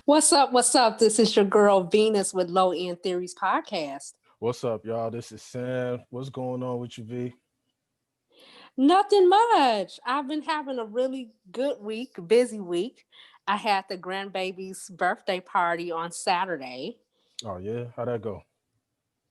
What's up? What's up? This is your girl Venus with Low End Theories podcast. What's up, y'all? This is Sam. What's going on with you, V? Nothing much. I've been having a really good week, busy week. I had the grandbaby's birthday party on Saturday. Oh yeah, how'd that go?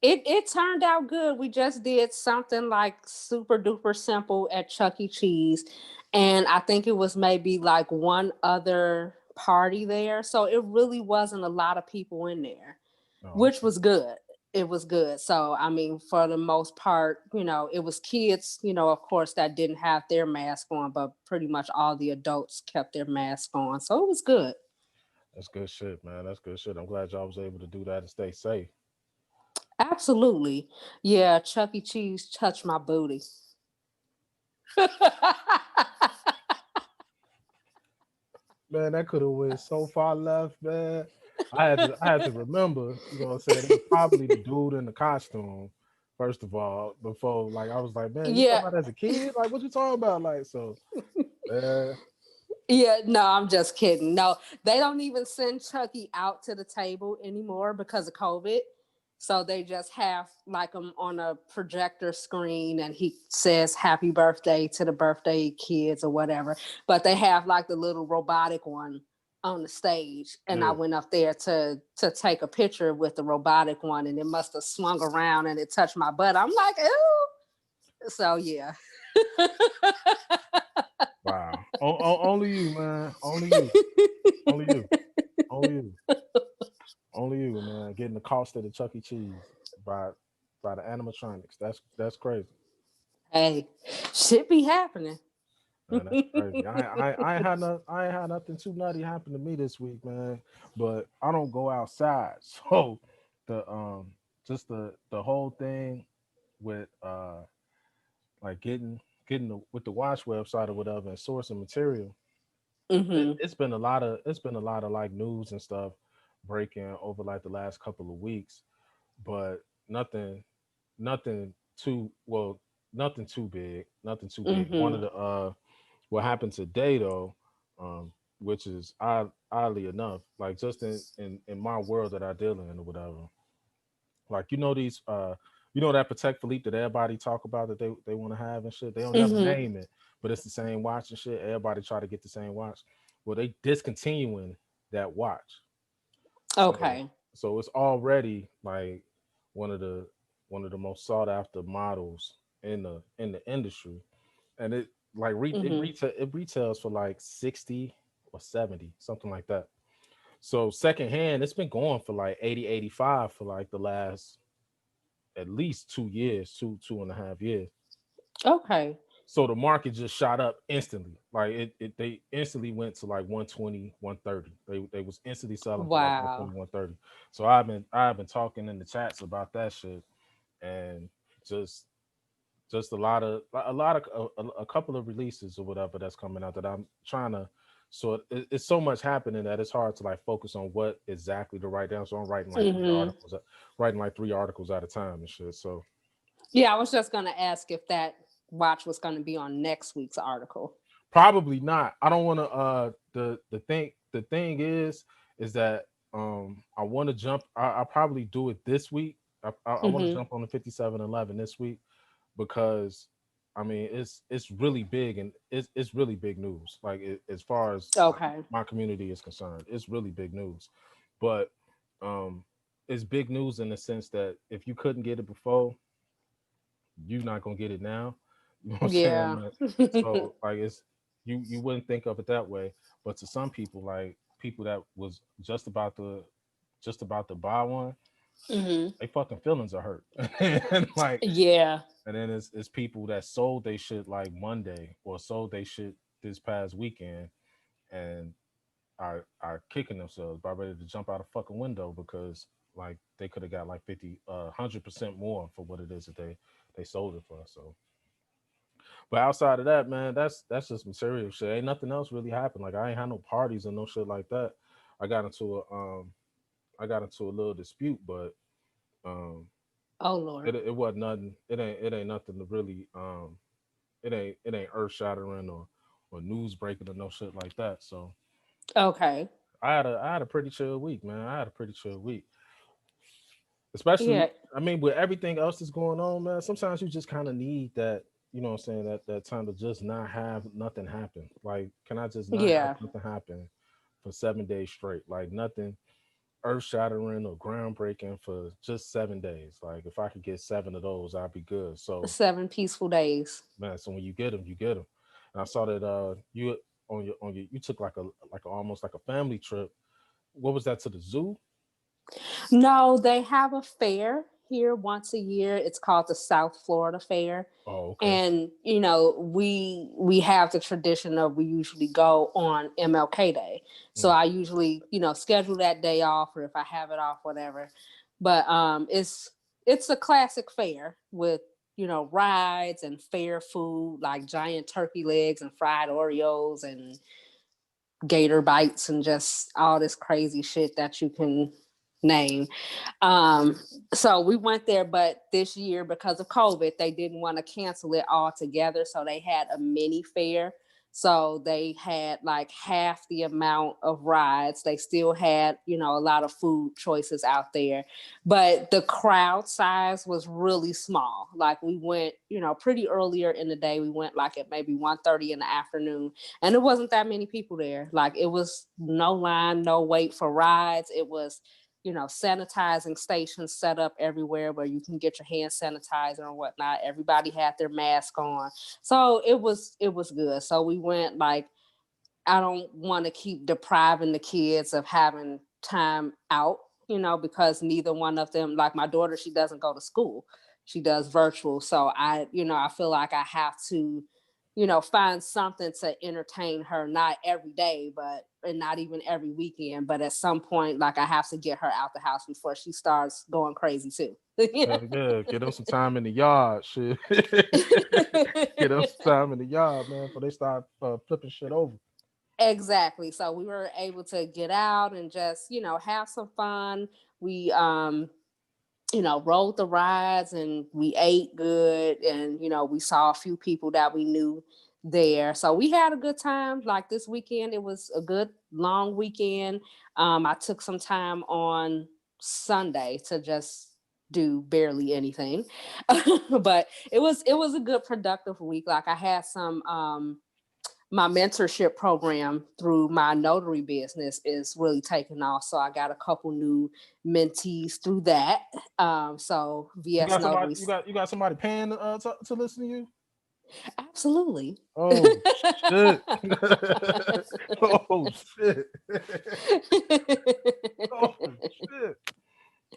It turned out good. We just did something like super duper simple at Chuck E. Cheese. And I think it was maybe like one other party there. So it really wasn't a lot of people in there, Oh, which was good. It was good. So, I mean, for the most part, it was kids, of course, that didn't have their mask on, but pretty much all the adults kept their mask on. So it was good. that's good shit, man. That's good shit. I'm glad y'all was able to do that and stay safe. Absolutely. Yeah, Chuck E. Cheese touched my booty. Man, that could have went so far left, man. I had to remember, you know what I'm saying? It was probably the dude in the costume, first of all, before like I was like, man, you talking Yeah. about as a kid? Like what you talking about? Like, so yeah. Yeah, no, I'm just kidding. No, they don't even send Chucky out to the table anymore because of COVID. So they just have like him on a projector screen and he says happy birthday to the birthday kids or whatever. But they have like the little robotic one on the stage. And I Yeah. went up there to take a picture with the robotic one and it must have swung around and it touched my butt. I'm like, ooh. So yeah. Wow. Only you, man. Only you. Only you. Only you. Only you, man, getting the cost of the Chuck E. Cheese by the animatronics. That's crazy. Hey, shit be happening. Man, that's crazy. I ain't had I ain't had nothing too nutty happen to me this week, man. But I don't go outside. So the just the whole thing with like getting with the watch website or whatever and sourcing material, Hmm. it's been a lot of like news and stuff breaking over like the last couple of weeks, but nothing nothing too well, nothing too big, nothing too big. One of Hmm. the what happened today though, which is oddly enough, like just in my world that I deal in or whatever, like these that Protect Philippe that everybody talk about that they want to have and shit. They don't never Hmm. name it, but it's the same watch and shit. Everybody try to get the same watch. Well, they discontinuing that watch. So Okay. it's already like one of the one of the most sought after models in the industry, and it like Hmm. it retails for like 60 or 70, something like that. So secondhand, it's been going for like 80, 85 for like the last at least 2 years, two and a half years. Okay. So the market just shot up instantly. Like they instantly went to like 120, 130. They was instantly selling for like one Wow. twenty, 130. So I've been talking in the chats about that shit, and just a couple of releases or whatever that's coming out that I'm trying to. So it's so much happening that it's hard to like focus on what exactly to write down. So I'm Hmm. writing like 3 articles at a time and shit. So Yeah, I was just gonna ask if that watch was gonna be on next week's article. probably not. I don't want to. The thing is that I want to jump. I'll probably do it this week. I want to Hmm. jump on the 5711 this week because I mean it's really big and it's really big news. Like as far as like Okay. my community is concerned, it's really big news. But um, it's big news in the sense that if you couldn't get it before, you're not gonna get it now. You know what I'm saying? Yeah. Like, so like it's you wouldn't think of it that way, but to some people, like people that was just about to buy one, Hmm. they fucking feelings are hurt. And like Yeah. and then it's people that sold they shit like Monday or sold they shit this past weekend and are kicking themselves by ready to jump out a fucking window because like they could have got like 50 100% more for what it is that they sold it for. So but outside of that, man, that's just material shit. Ain't nothing else really happened. Like I ain't had no parties and no shit like that. I got into a I got into a little dispute, but um Oh Lord. it wasn't nothing. It ain't nothing to really it ain't earth shattering or news breaking or no shit like that. So Okay. I had a pretty chill week, man. I had a pretty chill week, especially. Yeah, I mean, with everything else that's going on, man. Sometimes you just kind of need that. You know what I'm saying? That time to just not have nothing happen. Like, can I just not have yeah. nothing happen for 7 days straight? Like nothing earth shattering or groundbreaking for just 7 days. Like if I could get seven of those, I'd be good. So 7 peaceful days. man, so when you get them, you get them. And I saw that you on your you took almost like a family trip. What was that, to the zoo? No, they have a fair here once a year. It's called the South Florida Fair. Oh, okay. And we have the tradition of we usually go on MLK Day. So Mm. I usually, schedule that day off, or if I have it off, whatever. But it's a classic fair with, rides and fair food like giant turkey legs and fried Oreos and gator bites and just all this crazy shit that you can name. Um, so we went there, but this year, because of COVID, they didn't want to cancel it altogether. So they had a mini fair. So they had like half the amount of rides. They still had, a lot of food choices out there, but the crowd size was really small. Like we went, pretty earlier in the day. We went like at maybe 1:30 in the afternoon, and it wasn't that many people there. Like it was no line, no wait for rides. It was, sanitizing stations set up everywhere where you can get your hand sanitizer and whatnot. Everybody had their mask on. So it was good. So we went like, I don't want to keep depriving the kids of having time out, because neither one of them, like my daughter, she doesn't go to school. She does virtual. So I feel like I have to, find something to entertain her, not every day, and not even every weekend, but at some point, like I have to get her out the house before she starts going crazy too. Hell yeah, get them some time in the yard, shit. Get them some time in the yard, man, before they start flipping shit over. Exactly. So we were able to get out and just, have some fun. We rode the rides and we ate good, and we saw a few people that we knew there. So we had a good time. Like this weekend, it was a good long weekend. I took some time on Sunday to just do barely anything. But it was a good productive week. Like I had some my mentorship program through my notary business is really taking off. So I got a couple new mentees through that. So You VS got somebody you Notaries, got you got somebody paying to listen to you? absolutely. Oh shit. Oh shit. Oh shit.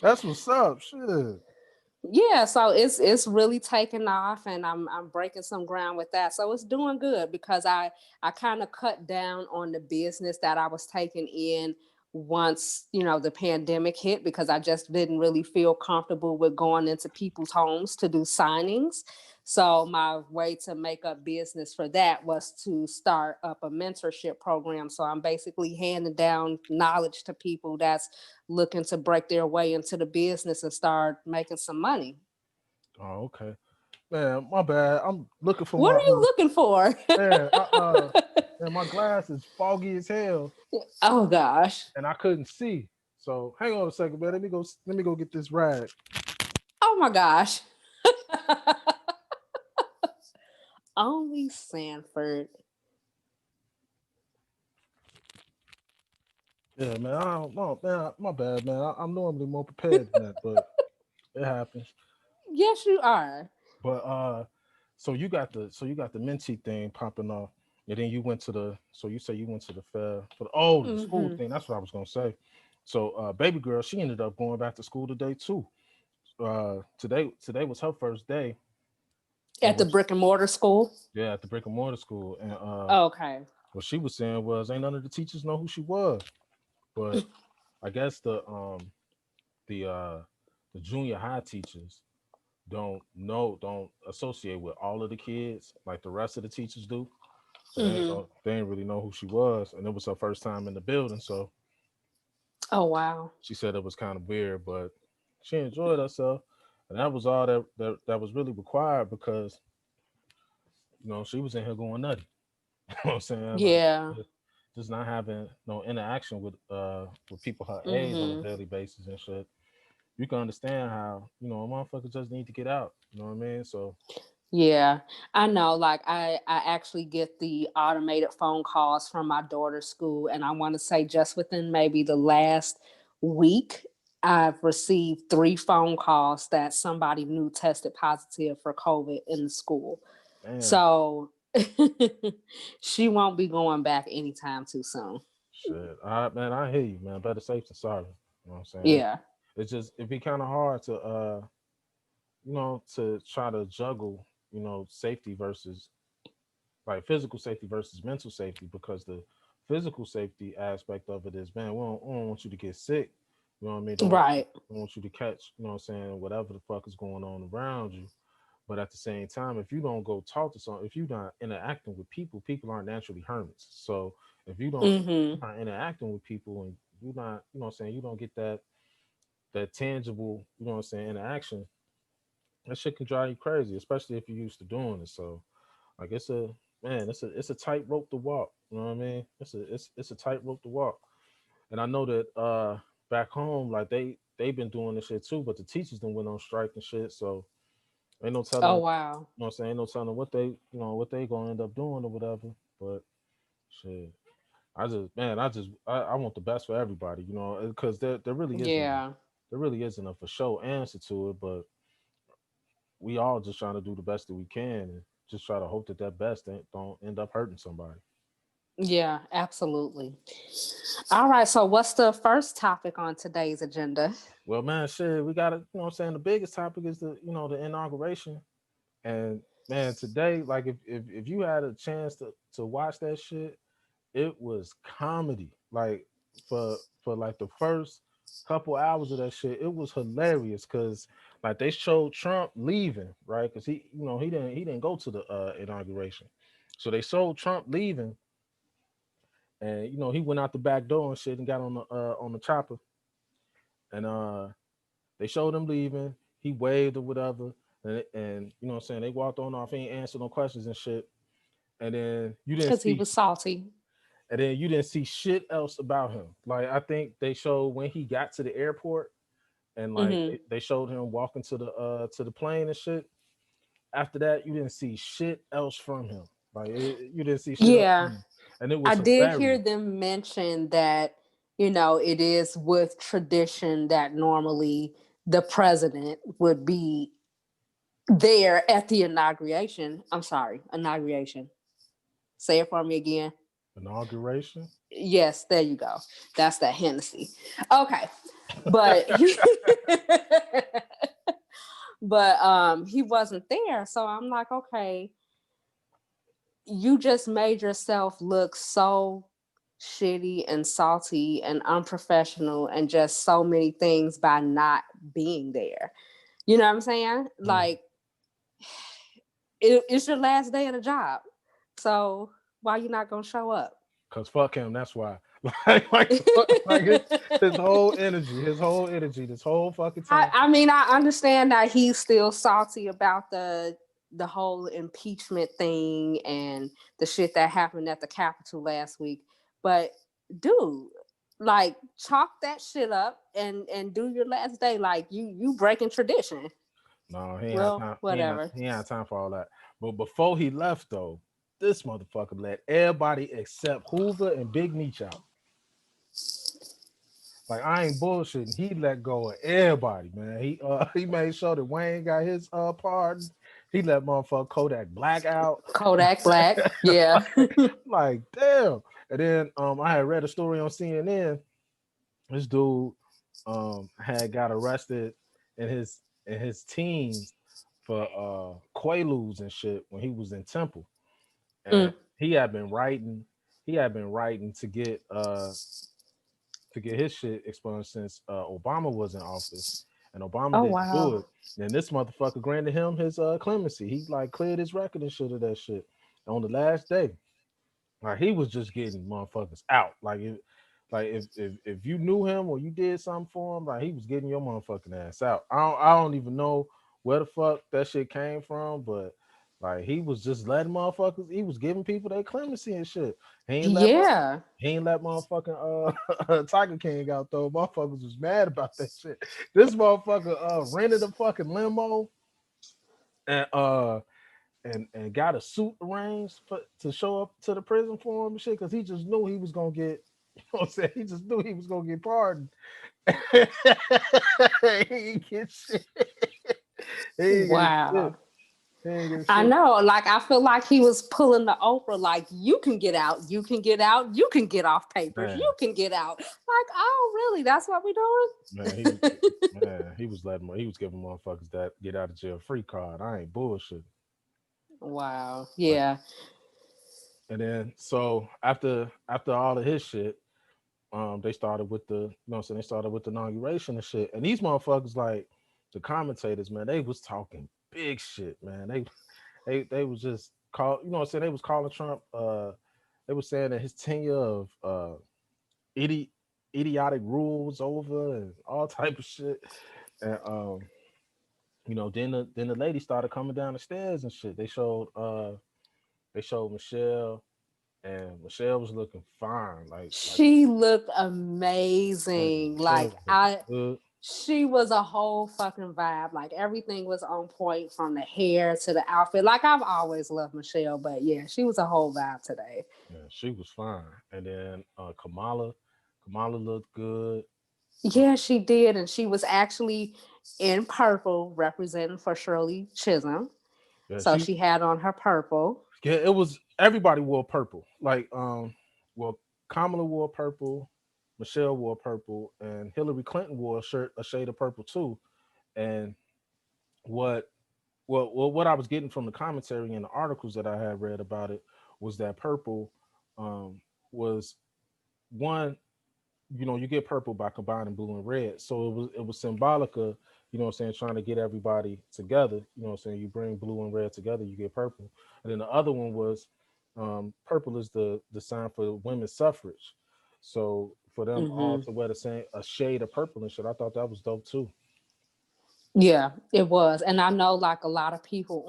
That's what's up. Shit. Yeah, so it's really taking off, and I'm breaking some ground with that. So it's doing good because I kind of cut down on the business that I was taking in once, the pandemic hit, because I just didn't really feel comfortable with going into people's homes to do signings. So my way to make up business for that was to start up a mentorship program. So I'm basically handing down knowledge to people that's looking to break their way into the business and start making some money. Oh, okay. Man, my bad. I'm looking for What my are you looking for? man, man, my glass is foggy as hell Oh gosh. and I couldn't see. So hang on a second, man. Let me go get this rag. Oh my gosh. Only Sanford. Yeah, man. I don't know, man. My bad, man. I'm normally more prepared than that, but it happens. Yes, you are. But so you got the mentee thing popping off, and then you went to the so you say you went to the fair for the school Hmm. thing. That's what I was gonna say. So baby girl, she ended up going back to school today too. Today was her first day, and At the brick and mortar school. yeah, at the brick and mortar school, and Okay. what she was saying was ain't none of the teachers know who she was, but I guess the uh the junior high teachers don't associate with all of the kids like the rest of the teachers do. So Hmm. they didn't really know who she was, and it was her first time in the building. So Oh wow. she said it was kind of weird, but she enjoyed herself, and that was all that was really required because she was in here going nutty. You know what I'm saying? Like Yeah. just not having no interaction with people her age on a Mm-hmm. daily basis and shit, you can understand how a motherfucker just need to get out. You know what I mean? So Yeah, I know. Like I actually get the automated phone calls from my daughter's school, and I want to say just within maybe the last week, I've received 3 phone calls that somebody new tested positive for COVID in the school. damn, So she won't be going back anytime too soon. shit. Man, I hear you, man. Better safe than sorry. You know what I'm saying? Yeah. It's just it'd be kind of hard to to try to juggle, safety versus like physical safety versus mental safety, because the physical safety aspect of it is, man, we don't want you to get sick. You know what I mean? Right. Don't want you to catch, what I'm saying, whatever the fuck is going on around you. But at the same time, if you don't go talk to someone, if you're not interacting with people, people aren't naturally hermits. So if Mm-hmm. you're not interacting with people, and you're not, what I'm saying, you don't get that tangible, what I'm saying, interaction, that shit can drive you crazy, especially if you're used to doing it. So like it's a man, it's a tightrope to walk. You know what I mean? It's a tightrope to walk. And I know that back home, like they've been doing this shit too, but the teachers done went on strike and shit. So ain't no telling, Oh wow. what I'm saying, ain't no telling what they gonna end up doing or whatever. But shit. I want the best for everybody, because Yeah. there really isn't a for sure answer to it, but we all just trying to do the best that we can and just try to hope that that best don't end up hurting somebody. Yeah, absolutely. All right, so what's the first topic on today's agenda? Well, man, shit, we got to, what I'm saying, the biggest topic is the inauguration. And man, today, like if you had a chance to watch that shit, it was comedy. Like for like the first couple hours of that shit, it was hilarious because like they showed Trump leaving, right? Because he didn't go to the inauguration. So they showed Trump leaving, and he went out the back door and shit and got on the chopper, and they showed him leaving. He waved or whatever, and you know what I'm saying, they walked on off. He ain't answered no questions and shit. And then you didn't Because he see, was salty. shit else about him. Like I think they showed when he got to the airport, and like Hmm. they showed him walking to the plane and shit. After that, you didn't see shit else from him. Like you didn't see shit else from Yeah, him, and it I was did hear hilarious. them mention that, it is with tradition that normally the president would be there at the inauguration. I'm sorry, inauguration. Say it for me again. Inauguration. Yes, there you go. That's that Hennessy. Okay. But he wasn't there. So I'm like, okay, you just made yourself look so shitty and salty and unprofessional and just so many things by not being there. You know what I'm saying? Like it's your last day of the job. So why you not gonna show up? Cause fuck him. That's why. Like his whole energy, this whole fucking time. I mean, I understand that he's still salty about the whole impeachment thing and the shit that happened at the Capitol last week. But dude, like chalk that shit up and do your last day. Like you breaking tradition. No, he ain't have Well, time. whatever. He ain't have time for all that. But before he left though, this motherfucker let everybody except Hoover and Big Meech out. Like I ain't bullshitting. He let go of everybody, man. He he made sure that Wayne got his pardon. He let motherfucker Kodak Black out. Kodak Black. Yeah. Like damn. And then I had read a story on CNN. This dude had got arrested in his teens for quaaludes and shit when he was in Temple, and Mm. he had been writing to get his shit expunged since Obama was in office, and Obama Oh didn't do wow. it. And this motherfucker granted him his clemency. He like cleared his record and shit of that shit on the last day. Like he was just getting motherfuckers out. Like if you knew him or you did something for him, like he was getting your motherfucking ass out. I don't even know where the fuck that shit came from, but Like he was just letting motherfuckers. He was giving people their clemency and shit. He ain't let Yeah. he ain't let motherfucking Tiger King out though. Motherfuckers was mad about that shit. This motherfucker rented a fucking limo and got a suit arranged to show up to the prison for him and shit because he just knew he was gonna get. You know what I'm saying? He just knew he was gonna get pardoned. He ain't get shit. He ain't get shit. Wow. He ain't get I shit. know. Like I feel like he was pulling the Oprah. Like you can get out, you can get out, you can get off papers, Man, you can get out. Like oh really? That's what we man, doing? he was letting he was giving motherfuckers that get out of jail free card. I ain't bullshit. Wow. Like, Yeah. and then so after all of his shit, they started with the you know what I'm saying, they started with the inauguration and shit. And these motherfuckers like the commentators, man, they was talking big shit, man. They was just call you know what I'm saying, they was calling Trump they was saying that his tenure of idi- idiotic rule was over and all type of shit. And then the lady started coming down the stairs and shit. They showed Michelle, and Michelle was looking fine. Like She looked man, amazing. Michelle Like was looking I good. she was a whole fucking vibe. Like everything was on point from the hair to the outfit. Like I've always loved Michelle, but yeah, she was a whole vibe today. Yeah, she was fine. And then Kamala looked good. Uh, Yeah, she did. And she was actually in purple representing for Shirley Chisholm. yeah, So she she had on her purple. yeah, it was everybody wore purple. Like well, Kamala wore purple, Michelle wore purple, and Hillary Clinton wore a shade of purple too. And what what I was getting from the commentary and the articles that I had read about it was that purple was one, you get purple by combining blue and red. So it was symbolic of, what I'm saying, trying to get everybody together. You know what I'm saying? You bring blue and red together, you get purple. And then the other one was purple is the sign for women's suffrage. So for them all Hmm. to wear the same a shade of purple and shit, I thought that was dope too. Yeah, it was. And I know like a lot of people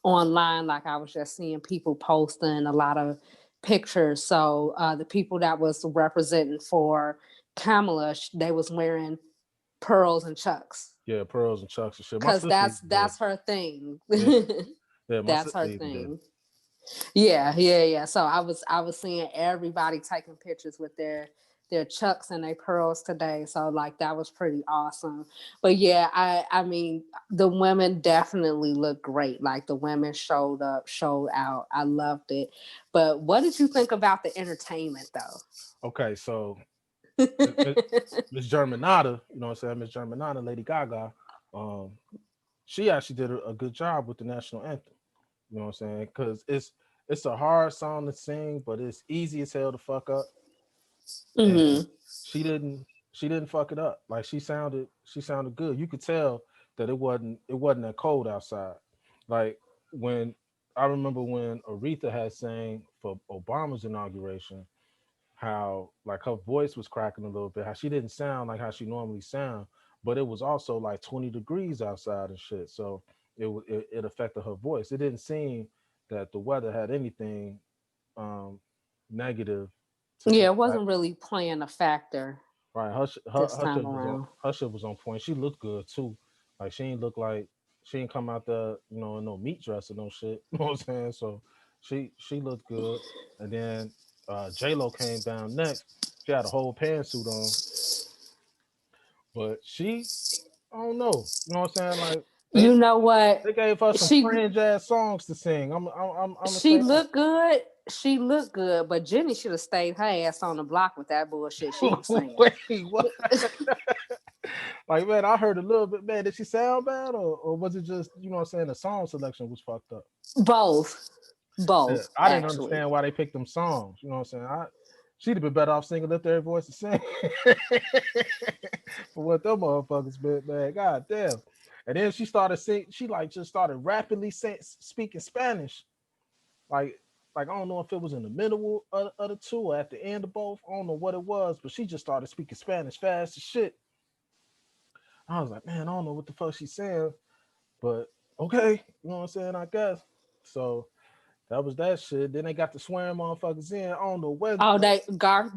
online, like I was just seeing people posting a lot of pictures. So the people that was representing for Kamala, they was wearing pearls and chucks. Yeah, pearls and chucks and shit. My Cause sister that's even did. that's her thing. Yeah, yeah, my That's sister her even did. thing. Yeah, yeah, yeah. So I was seeing everybody taking pictures with their chucks and their pearls today. So like that was pretty awesome. But yeah, I mean the women definitely look great. Like the women showed up, showed out. I loved it. But what did you think about the entertainment Okay, so though? Miss Germanata, you know what I'm saying? Miss Germanata, Lady Gaga, um, she actually did a good job with the national anthem. You know what I'm saying? Because it's a hard song to sing, but it's easy as hell to fuck up. And Hmm. she didn't fuck it up. Like she sounded good. You could tell that it wasn't that cold outside. Like when I remember when Aretha had sang for Obama's inauguration, how like her voice was cracking a little bit, how she didn't sound like how she normally sound, but it was also like 20 degrees outside and shit. So it affected her voice. It didn't seem that the weather had anything um negative to Yeah, it impact. wasn't really playing a factor Right, this her time shit was on around. her shit was on point. She looked good too. Like she ain't look like she ain't come out there, in no meat dress or no shit. You know what I'm saying? So she looked good. And then J Lo came down next. She had a whole pantsuit on, but I don't know. You know what I'm saying? Like they You know what? they gave her some She cringe ass songs to sing. I'm gonna she say that. looked good. She looked good, but Jenny should have stayed her ass on the block with that bullshit she was saying. Wait, what? Like, man, I heard a little bit. Man, did she sound bad, or was it just, what I'm saying, the song selection was fucked up? Both, Yeah, both I didn't actually. understand why they picked them songs. You know what I'm saying? She'd have been better off singing "Lift Every Voice" to sing for what them motherfuckers been, man. God damn. And then she started sing. She like just started rapidly speaking Spanish. Like, I don't know if it was in the middle of the two or at the end of both. I don't know what it was, but she just started speaking Spanish fast as shit. I was like, man, I don't know what the fuck she's saying, but okay, you know what I'm saying? I guess. So that was that shit. Then they got to swearing motherfuckers in. I don't know where. Oh, they Garth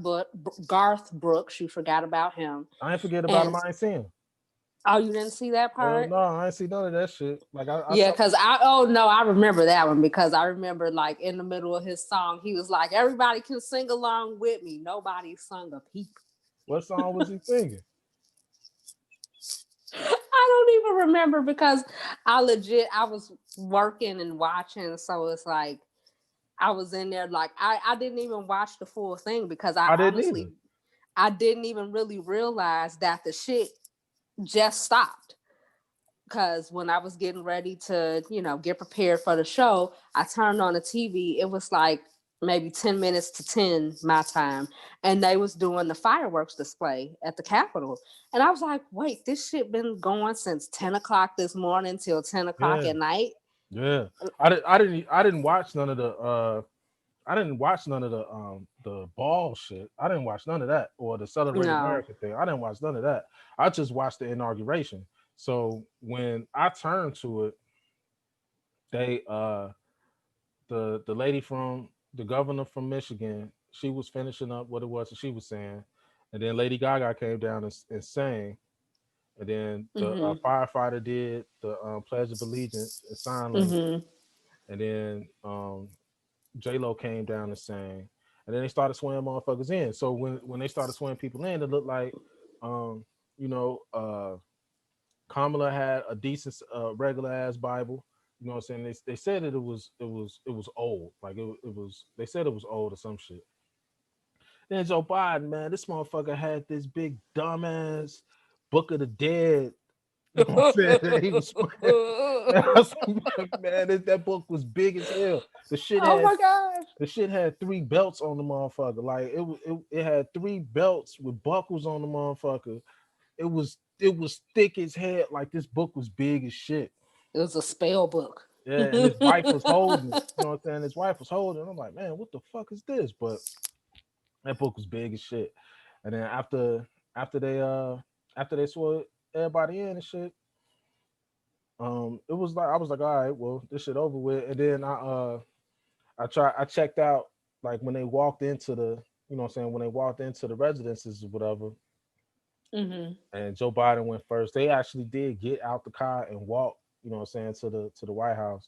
Brooks. You forgot about him. I ain't forget about him. And I ain't seen him. oh, you didn't see that Hell part? no, I ain't see none of that shit. Like I Yeah, saw. because I remember that one because I remember like in the middle of his song, he was like, "Everybody can sing along with me." Nobody sung a peep. What song was he singing? I don't even remember because I was working and watching, so it's like I was in there like I didn't even watch the full thing because I I didn't either. honestly I didn't even really realize that the shit just stopped. Because when I was getting ready to, get prepared for the show, I turned on the TV. It was like maybe 10 minutes to 10 my time. And they was doing the fireworks display at the Capitol. And I was like, wait, this shit been going since 10 o'clock this morning till 10 o'clock Yeah, at night. yeah. I didn't watch none of the I didn't watch none of the ball shit. I didn't watch none of that or the Celebrate No. America thing. I didn't watch none of that. I just watched the inauguration. So when I turned to it, they the lady from the governor from Michigan, she was finishing up what it was that she was saying, and then Lady Gaga came down and sang, and then the Mm-hmm. firefighter did the Pledge of Allegiance in sign language, Mm-hmm. and then J Lo came down and sang, and then they started swinging motherfuckers in. So when they started swinging people in, it looked like, um, you know, Kamala had a decent regular ass Bible. You know what I'm saying? They said that it was old. Like it was they said it was old or some shit. Then Joe Biden, man, this motherfucker had this big dumbass Book of the Dead. You know what I'm saying? He was man, man, that book was big as hell. The shit Oh had my gosh. the shit had three belts on the motherfucker. Like it had three belts with buckles on the motherfucker. It was thick as hell. Like this book was big as shit. It was a spell book. Yeah, and his wife was holding it. You know what I'm saying? His wife was holding it. I'm like, man, what the fuck is this? But that book was big as shit. And then after they swore everybody in and shit, it was like I was like, all right, well, this shit over with. And then I checked out like when they walked into the you know what I'm saying, when they walked into the residences or whatever, Mm-hmm. and Joe Biden went first. They actually did get out the car and walk, you know what I'm saying, to the White House.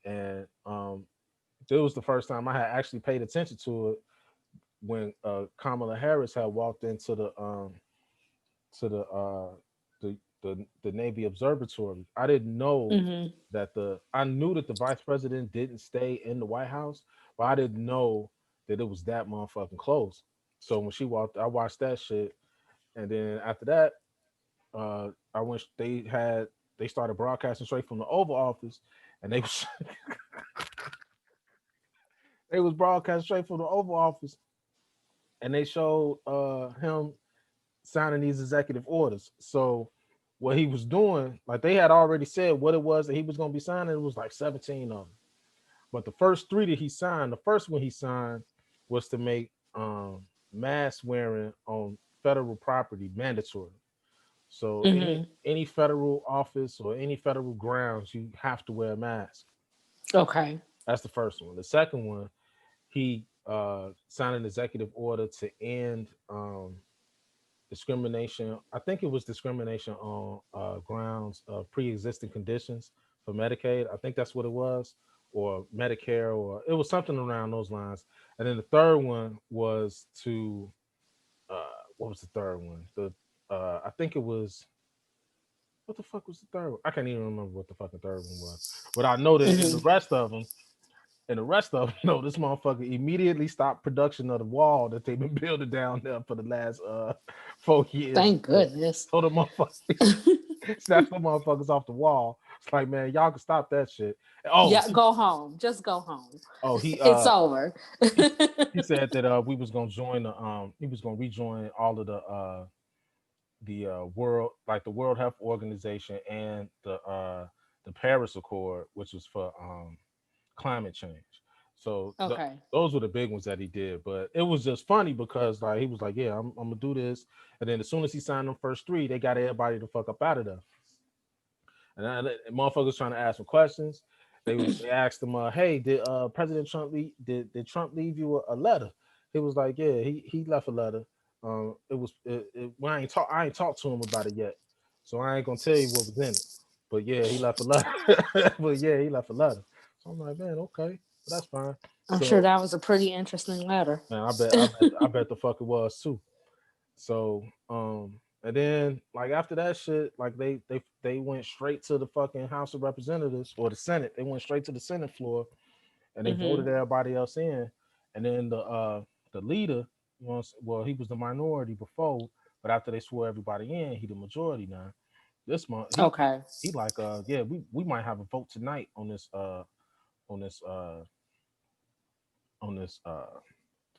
And it was the first time I had actually paid attention to it when Kamala Harris had walked into to the Navy Observatory. I didn't know Mm-hmm. that I knew that the vice president didn't stay in the White House, but I didn't know that it was that motherfucking close. So when she walked, I watched that shit, and then after that, I went. They started broadcasting straight from the Oval Office, and they was they was broadcasting straight from the Oval Office, and they showed him signing these executive orders. So what he was doing, like they had already said what it was that he was going to be signing. It was like 17 of them. But the first three that he signed, the first one he signed was to make mask wearing on federal property mandatory. So any Mm-hmm. any federal office or any federal grounds, you have to wear a mask. Okay. That's the first one. The second one, he signed an executive order to end discrimination. I think it was discrimination on grounds of pre-existing conditions for Medicaid. I think that's what it was, or Medicare, or it was something around those lines. And then the third one was to what was the third one? The I think it was what the fuck was the third one? I can't even remember what the fucking third one was. But I know that in the Mm-hmm. rest of them, no, this motherfucker immediately stopped production of the wall that they've been building down there for the last 4 years. Thank goodness. So the motherfuckers snatch the motherfuckers off the wall. It's like, man, y'all can stop that shit. Oh, Yeah, go home. Just go home. oh, It's over. he, he said that we was gonna join the he was gonna rejoin all of the world, like the World Health Organization and the Paris Accord, which was for climate change. So Okay. those were the big ones that he did. But it was just funny because like he was like, yeah, I'm gonna do this, and then as soon as he signed them first three, they got everybody to fuck up out of there. And motherfuckers trying to ask some questions. They asked him, "Hey, did President Trump did Trump leave you a letter?" He was like, "Yeah, he left a letter. I ain't talked to him about it yet, so I ain't gonna tell you what was in it. But yeah, he left a letter. But yeah, he left a letter. So I'm like, man, okay, but that's fine. I'm sure So that was a pretty interesting letter. man, I bet the fuck it was too. So, and then like after that shit, like they went straight to the fucking House of Representatives or the Senate. They went straight to the Senate floor and they voted Hmm. everybody else in. And then the leader, well, he was the minority before, but after they swore everybody in, he the majority now. This month, Okay. he like yeah, we might have a vote tonight on this on this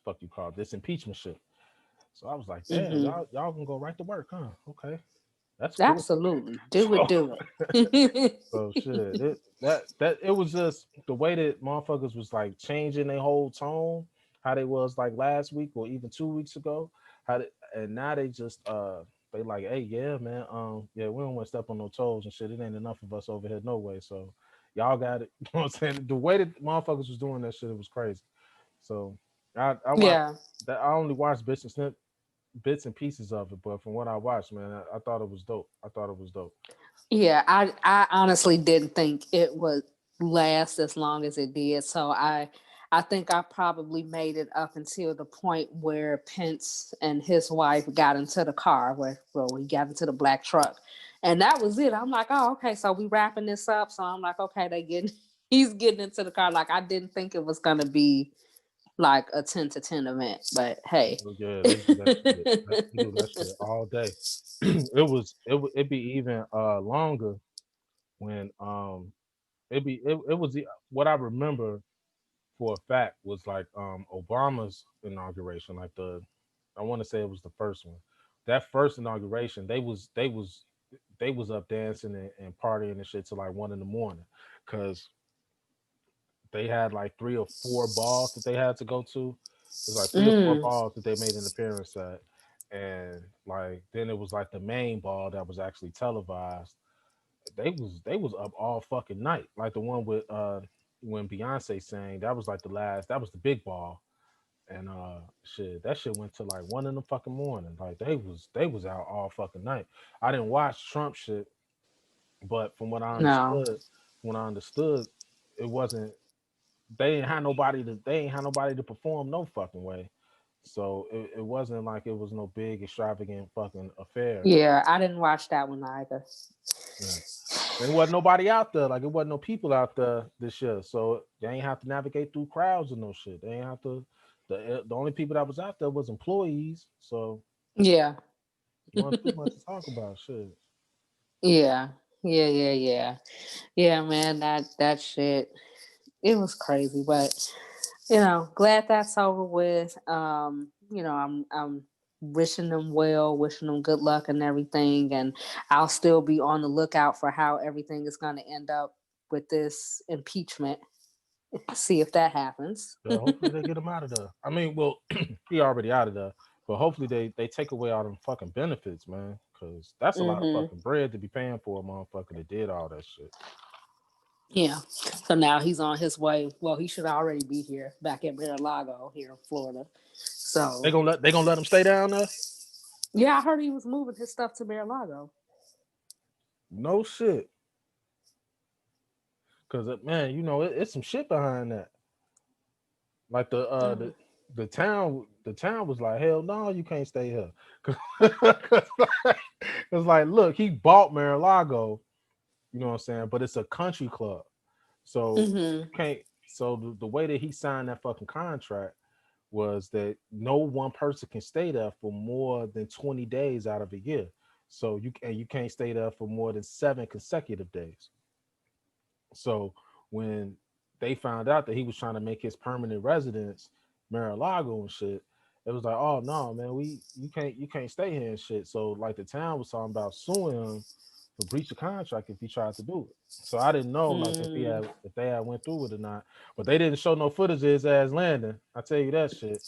fuck you call it, this impeachment shit. So I was like, damn, Hmm. y'all can go right to work, huh? Okay, that's cool. Absolutely. Do So it. Do it. so shit, it was just the way that motherfuckers was like changing their whole tone, how they was like last week or even 2 weeks ago, and now they just they like, hey, yeah, man, yeah, we don't want to step on no toes and shit. It ain't enough of us over here, no way. So y'all got it. You know what I'm saying? The way that motherfuckers was doing that shit, it was crazy. So I watched Yeah. that. I only watched bits and pieces of it, but from what I watched, man, I thought it was dope. I thought it was dope. Yeah, I honestly didn't think it would last as long as it did. So I think I probably made it up until the point where Pence and his wife got into the car, where well we got into the black truck. And that was it. I'm like, oh, okay, so we wrapping this up. So I'm like, okay, they getting he's getting into the car. Like I didn't think it was gonna be like a 10 to 10 event, but hey. Oh, yeah, they do that shit. They do that shit all day. It'd be even longer when it was what I remember for a fact was like Obama's inauguration, like I want to say it was the first one. That first inauguration, they was up dancing and partying and shit till like 1 in the morning, cause they had like 3 or 4 balls that they had to go to. It was like 3 or 4 Mm, balls that they made an appearance at, and like then it was like the main ball that was actually televised. They was up all fucking night. Like the one with when Beyonce sang, that was like the last. That was the big ball, and shit, that shit went to like 1 in the fucking morning. Like they was out all fucking night. I didn't watch Trump shit, but no. from what I understood, it wasn't they ain't had nobody to perform no fucking way. So it wasn't like it was no big extravagant fucking affair. Yeah, I didn't watch that one either. Yeah. There wasn't nobody out there. Like it wasn't no people out there this year. So they ain't have to navigate through crowds and no shit. They ain't have to the only people that was out there was employees. So Yeah. wasn't too much to talk about. Shit. Yeah. Yeah, yeah, yeah. Yeah, man, that shit it was crazy, but glad that's over with. I'm wishing them well, wishing them good luck and everything, and I'll still be on the lookout for how everything is going to end up with this impeachment. See if that happens. Yeah, hopefully they get him out of there. I mean, well, he already out of there, but hopefully they take away all them fucking benefits, man, because that's a lot of Hmm. fucking bread to be paying for a motherfucker that did all that shit. Yeah. So now he's on his way. Well, he should already be here back at Mar-a-Lago here in Florida. So They gonna let him stay down there? yeah, I heard he was moving his stuff to Mar-a-Lago. No shit, because man, it's some shit behind that. Like the town was like, hell no, you can't stay here. Cause like, look, he bought Mar-a-Lago, you know what I'm saying, but it's a country club, so Hmm. you can't. So the way that he signed that fucking contract was that no one person can stay there for more than 20 days out of a year. So you can't stay there for more than 7 consecutive days. So when they found out that he was trying to make his permanent residence Mar-a-Lago and shit, it was like, oh no, man, you can't stay here and shit. So like the town was talking about suing him for breach of contract if he tried to do it. So I didn't know like Mm. if they had went through it or not. But they didn't show no footage of his ass landing. I tell you that shit.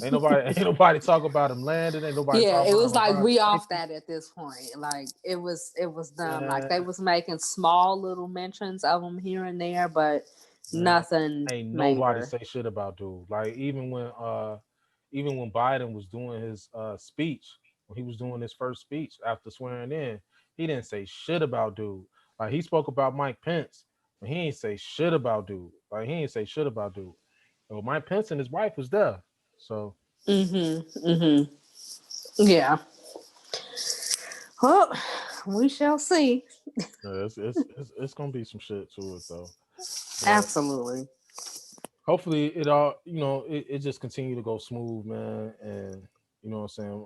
Ain't nobody ain't nobody talk about him landing. Ain't nobody Yeah, talk it about was him like arriving we off safely. that at this point. Like it was done. Like they Man, was making small little mentions of him here and there, but man, nothing ain't nobody major. say shit about dude. Like even when Biden was doing his speech, when he was doing his first speech after swearing in, he didn't say shit about dude. Like he spoke about Mike Pence, but he ain't say shit about dude. Like he ain't say shit about dude. Well, Mike Pence and his wife was there. So Mm-hmm. Mm-hmm. Yeah. Well, we shall see. yeah, it's gonna be some shit to it though. But Absolutely. hopefully it all it just continue to go smooth, man. And you know what I'm saying,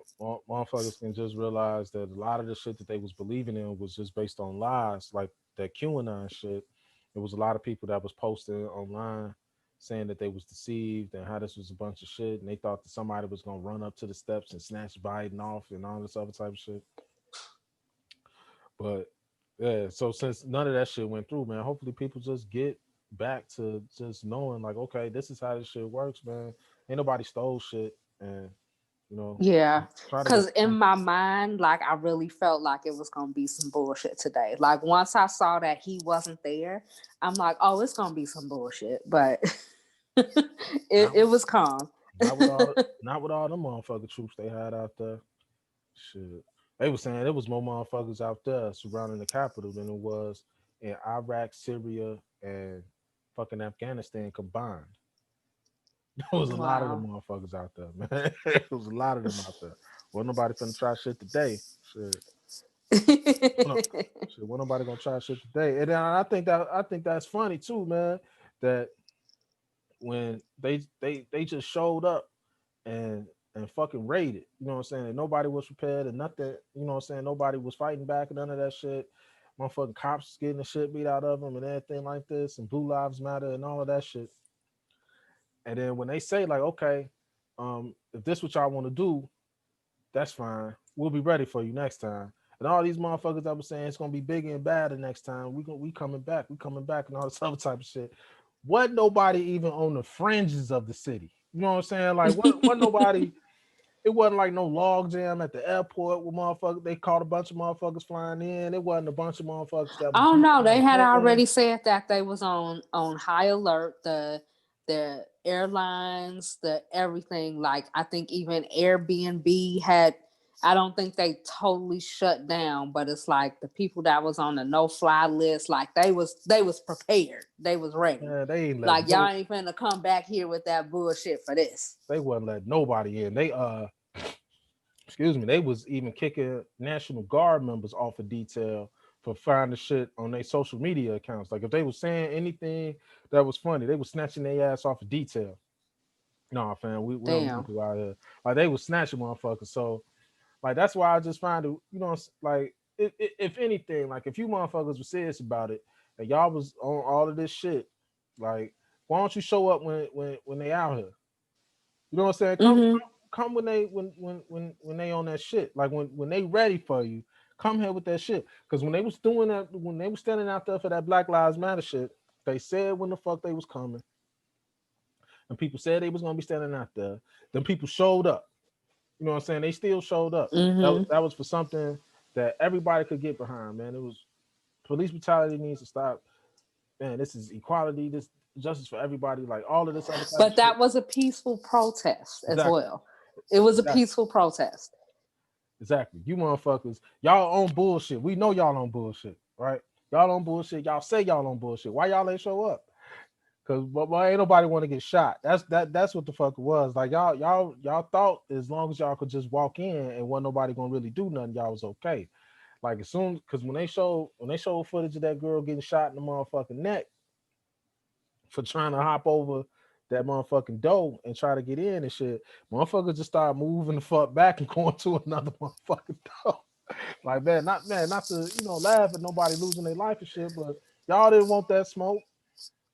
motherfuckers can just realize that a lot of the shit that they was believing in was just based on lies, like that QAnon shit. There was a lot of people that was posting online saying that they was deceived and how this was a bunch of shit, and they thought that somebody was gonna run up to the steps and snatch Biden off and all this other type of shit. But yeah, so since none of that shit went through, man, hopefully people just get back to just knowing like, okay, this is how this shit works, man. Ain't nobody stole shit, and you know, Yeah. try to Cause get in my mind, like I really felt like it was gonna be some bullshit today. Like once I saw that he wasn't there, I'm like, oh, it's gonna be some bullshit. But not it was calm. not with all not with all them motherfucking troops they had out there. Shit, they was saying there was more motherfuckers out there surrounding the capital than it was in Iraq, Syria, and fucking Afghanistan combined. There was a lot of them Wow. motherfuckers out there, man. There was a lot of them out there. Wasn't nobody finna try shit today. Shit. Well, shit, wasn't nobody gonna try shit today. And then I think that's funny too, man. That when they just showed up and fucking raided, you know what I'm saying? And nobody was prepared and nothing, you know what I'm saying? Nobody was fighting back and none of that shit. Motherfucking cops getting the shit beat out of them and everything like this, and Blue Lives Matter and all of that shit. And then when they say like, okay, if this what y'all want to do, that's fine. We'll be ready for you next time. And all these motherfuckers that was saying it's gonna be bigger and badder next time. We coming back, and all this other type of shit. What nobody even on the fringes of the city. You know what I'm saying? Like what nobody. It wasn't like no log jam at the airport with motherfuckers. They caught a bunch of motherfuckers flying in. It wasn't a bunch of motherfuckers that was Oh jumping no, out they of had planes. already said that they was on high alert. The airlines, the everything. Like I think even Airbnb had. I don't think they totally shut down, but it's like the people that was on the no fly list, like they was prepared. They was ready. Man, they ain't let Like y'all no. ain't finna come back here with that bullshit for this. They wasn't let nobody in. They excuse me, they was even kicking National Guard members off of detail for finding shit on their social media accounts. Like if they was saying anything that was funny, they was snatching their ass off of detail. No, fam, we don't do Damn. people out here. Like they was snatching motherfuckers. So like that's why I just find it, like if anything, like if you motherfuckers were serious about it and y'all was on all of this shit, like why don't you show up when they out here? You know what I'm saying? Mm-hmm. Come when they on that shit. Like when they ready for you, come here with that shit. Because when they was doing that, when they was standing out there for that Black Lives Matter shit, they said when the fuck they was coming, and people said they was gonna be standing out there. Then people showed up. You know what I'm saying? They still showed up. Mm-hmm. That was for something that everybody could get behind, man. It was police brutality needs to stop. Man, this is equality, this justice for everybody, like all of this other type of But shit. that was a peaceful protest as Exactly. well. It was a Exactly. peaceful protest. Exactly. You motherfuckers, y'all on bullshit. We know y'all on bullshit, right? Y'all on bullshit. Y'all say y'all on bullshit. Why y'all ain't show up? Cause but ain't nobody want to get shot. That's what the fuck it was. Like y'all thought as long as y'all could just walk in and wasn't nobody gonna really do nothing, y'all was okay. Like as soon because when they showed footage of that girl getting shot in the motherfucking neck for trying to hop over that motherfucking door and try to get in and shit, motherfuckers just start moving the fuck back and going to another motherfucking door. Like not to laugh at nobody losing their life and shit, but y'all didn't want that smoke.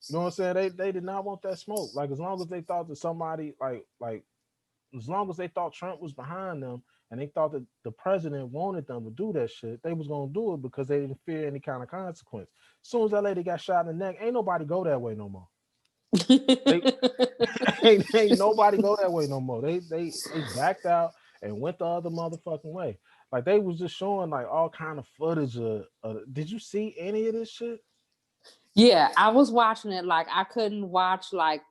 You know what I'm saying? They did not want that smoke. Like as long as they thought that somebody as long as they thought Trump was behind them, and they thought that the president wanted them to do that shit, they was gonna do it because they didn't fear any kind of consequence. As soon as that lady got shot in the neck, ain't nobody go that way no more. They ain't nobody go that way no more. They backed out and went the other motherfucking way. Like they was just showing like all kind of footage of. Did you see any of this shit? Yeah, I was watching it. Like I couldn't watch like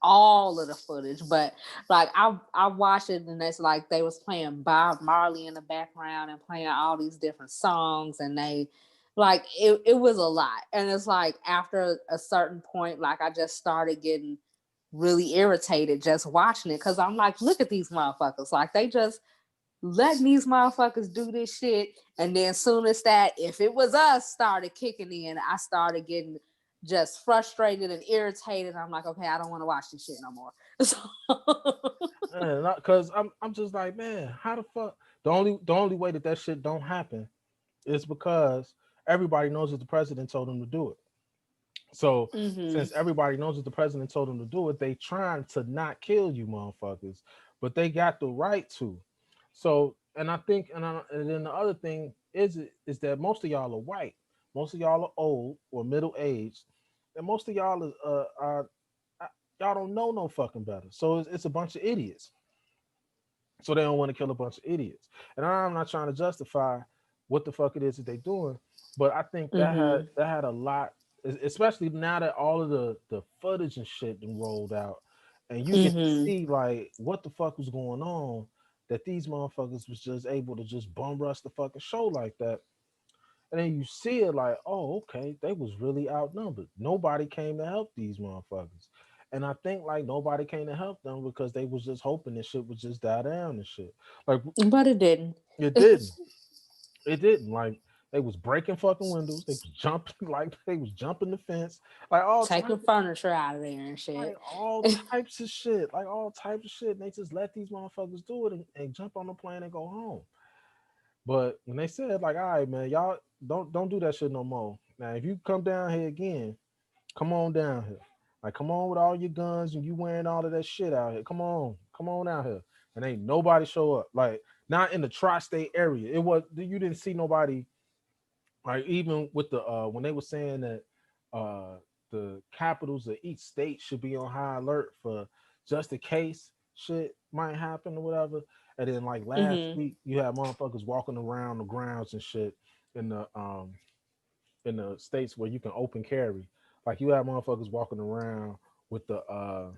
all of the footage, but like I watched it and it's like they was playing Bob Marley in the background and playing all these different songs and they like it was a lot. And it's like after a certain point, like I just started getting really irritated just watching it because I'm like, look at these motherfuckers. Like they just letting these motherfuckers do this shit. And then soon as that, if it was us, started kicking in, I started getting just frustrated and irritated. I'm like, okay, I don't want to watch this shit no more. So, Because I'm just like, man, how the fuck? The only way that that shit don't happen is because everybody knows that the president told them to do it. So mm-hmm, since everybody knows that the president told them to do it, they trying to not kill you motherfuckers, but they got the right to. So and I think and then the other thing is that most of y'all are white, most of y'all are old or middle aged, and most of y'all are y'all don't know no fucking better. So it's a bunch of idiots. So they don't want to kill a bunch of idiots. And I'm not trying to justify what the fuck it is that they're doing, but I think mm-hmm, that had a lot, especially now that all of the footage and shit done rolled out, and you get to mm-hmm. see like what the fuck was going on. That these motherfuckers was just able to just bum rush the fucking show like that, and then you see it like, oh, okay, they was really outnumbered. Nobody came to help these motherfuckers. And I think like nobody came to help them because they was just hoping this shit would just die down and shit. Like But it didn't. it didn't. It didn't. Like they was breaking fucking windows. They was jumping like they was jumping the fence. Like all Taking types furniture out of there and like shit. all types of shit. Like all types of shit. And they just let these motherfuckers do it and jump on the plane and go home. But when they said like, all right, man, y'all don't do that shit no more. Now, if you come down here again, come on down here. Like, come on with all your guns and you wearing all of that shit out here. Come on out here. And ain't nobody show up. Like, not in the tri-state area. It was you didn't see nobody. Like even with the when they were saying that uh the capitals of each state should be on high alert for just in case shit might happen or whatever. And then like last Mm-hmm. week you had motherfuckers walking around the grounds and shit in the states where you can open carry. Like you have motherfuckers walking around with the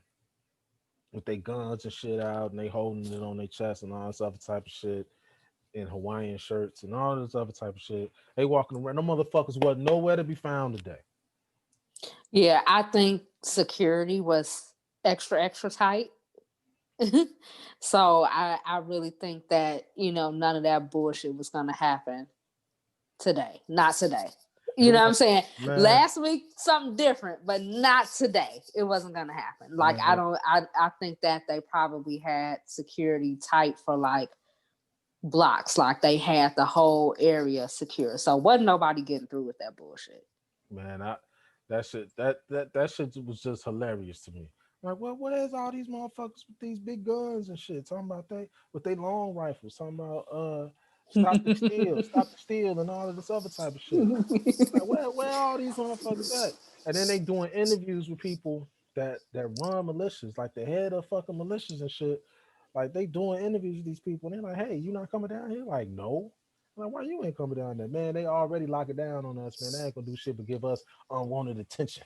with their guns and shit out and they holding it on their chest and all this other type of shit in Hawaiian shirts and all this other type of shit. They walking around. No motherfuckers wasn't nowhere to be found today. Yeah, I think security was extra, extra tight. So I really think that, none of that bullshit was gonna happen today. Not today. You know what I'm Man, saying? man, Last week something different, but not today. It wasn't gonna happen. Like I man, don't I think that they probably had security tight for like blocks. Like they had the whole area secure. So wasn't nobody getting through with that bullshit. man. That shit was just hilarious to me. Like, well, where's all these motherfuckers with these big guns and shit? Talking about they with they long rifles. Talking about stop the steal, and all of this other type of shit. Like, where all these motherfuckers at? And then they doing interviews with people that run militias, like the head of fucking militias and shit. Like they doing interviews with these people, and they're like, "Hey, you not coming down here?" Like, no. I'm like, why you ain't coming down there, man? They already lock it down on us, man. They ain't gonna do shit but give us unwanted attention.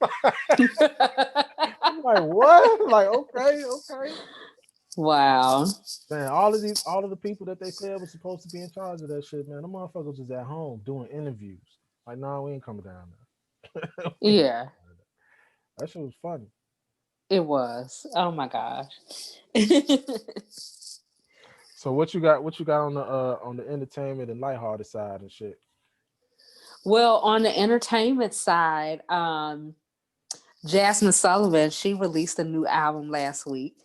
I'm like, what? Like, okay, okay. Wow. Man, all of the people that they said was supposed to be in charge of that shit, man. The motherfuckers was at home doing interviews. Like, nah, we ain't coming down there. We ain't Yeah, coming down there. That shit was funny. it was. Oh my gosh. So what you got? What you got on the entertainment and lighthearted side and shit? Well, on the entertainment side, Jasmine Sullivan, she released a new album last week.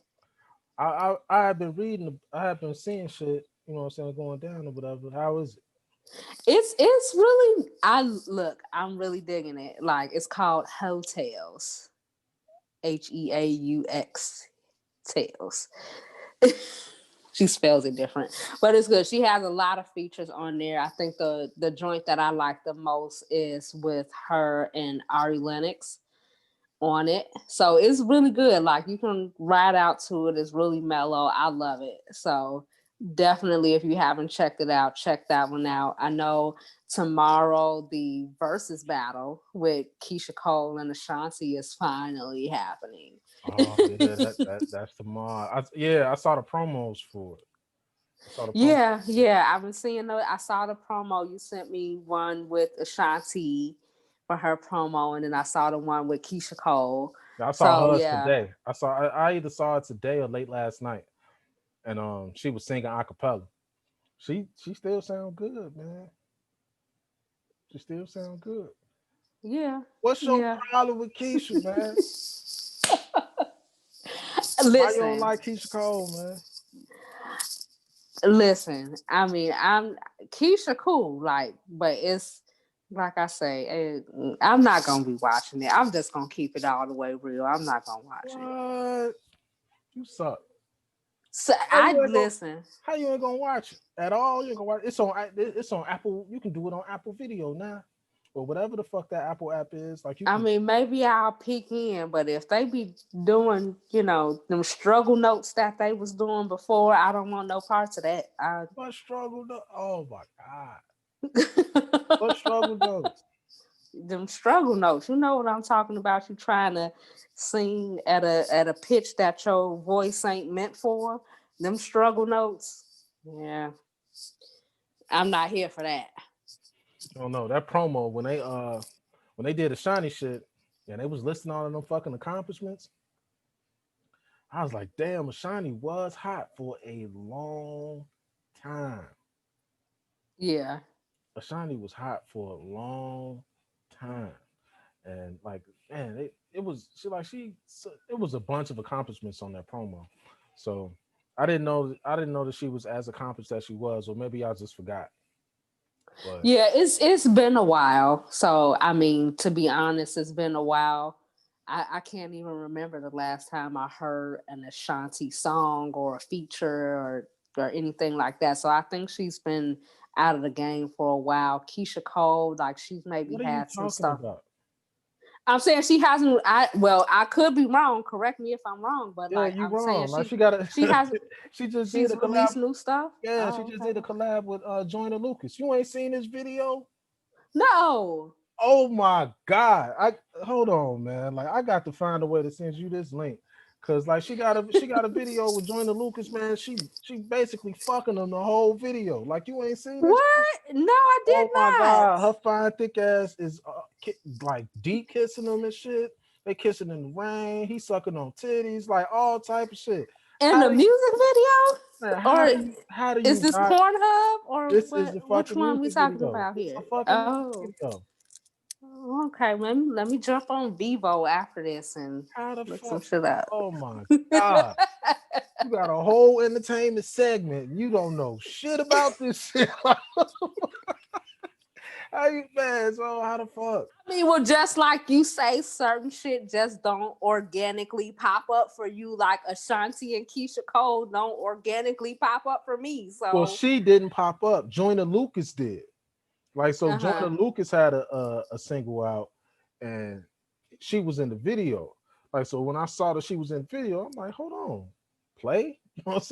I have been reading. I have been seeing shit. You know what I'm saying, going down or whatever. How is it? It's really I'm really digging it. Like it's called Hotels. Heaux Tales. She spells it different, but it's good. She has a lot of features on there. I think the joint that I like the most is with her and Ari Lennox on it. So it's really good. Like you can ride out to it. It's really mellow. I love it. So definitely if you haven't checked it out, check that one out. I know tomorrow the versus battle with Keisha Cole and Ashanti is finally happening. Oh yeah, that's tomorrow. Yeah, I saw the promos for it. I saw the promo. Yeah. I've been seeing the I saw the promo. You sent me one with Ashanti for her promo, and then I saw the one with Keisha Cole. I saw So hers yeah. today. I either saw it today or late last night, and she was singing a cappella. She still sound good, man. She still sound good. Yeah. What's your Yeah. problem with Keisha, man? Why you don't Listen, like Keisha Cole, man? listen. I mean, I'm Keisha cool, like, but it's like I say, I'm not gonna be watching it. I'm just gonna keep it all the way real. I'm not gonna watch it. What? You suck. So How I you ain't gonna listen. How you ain't gonna watch it at all? You ain't gonna watch it. It's on Apple. You can do it on Apple Video now, or whatever the fuck that Apple app is. Like you I can. mean, maybe I'll peek in, but if they be doing, them struggle notes that they was doing before, I don't want no parts of that. What struggle? Oh my god! What struggle notes? Them struggle notes. You know what I'm talking about? You trying to sing at a pitch that your voice ain't meant for. Them struggle notes. Yeah, I'm not here for that. I don't know that promo when they did the shiny shit and they was listing all of them fucking accomplishments. I was like, damn, Shiny was hot for a long time. Yeah, Ashani was hot for a long time, and like, man, it was it was a bunch of accomplishments on that promo. So I didn't know that she was as accomplished as she was, or maybe I just forgot. But yeah. It's been a while. So I mean, to be honest, it's been a while. I can't even remember the last time I heard an Ashanti song or a feature or anything like that. So I think she's been out of the game for a while. Keisha Cole, like she's maybe what are you had some talking stuff. about? I'm saying she hasn't. I could be wrong. Correct me if I'm wrong, but Yeah, like you I'm saying wrong. Like she got a she hasn't. she just did She's a collab. released new stuff. Yeah, she Oh, just did a okay. collab with Joyner Lucas. You ain't seen this video? No. Oh my god! I hold on, man. Like I got to find a way to send you this link, cause like she got a video with Joyner Lucas, man. She basically fucking them the whole video. Like you ain't seen this shit? What? No, I did Oh my not. god, her fine thick ass is like deep kissing them and shit. They kissing in the rain. He sucking on titties, like all type of shit. In How the do you, music video, man? or How do is you this not? Pornhub, or This is what? a Which fucking one we music talking video. about This is a here? fucking music Oh, video. okay. Let me jump on Vivo after this and How the look some fuck? shit up. Oh my god. You got a whole entertainment segment. You don't know shit about this shit. How you man? So how the fuck? I mean, well, just like you say, certain shit just don't organically pop up for you. Like Ashanti and Keisha Cole don't organically pop up for me. Well, So, she didn't pop up. Joyner Lucas did. Like so, uh huh. Joyner Lucas had a single out, and she was in the video. Like so, when I saw that she was in the video, I'm like, hold on, play. You know what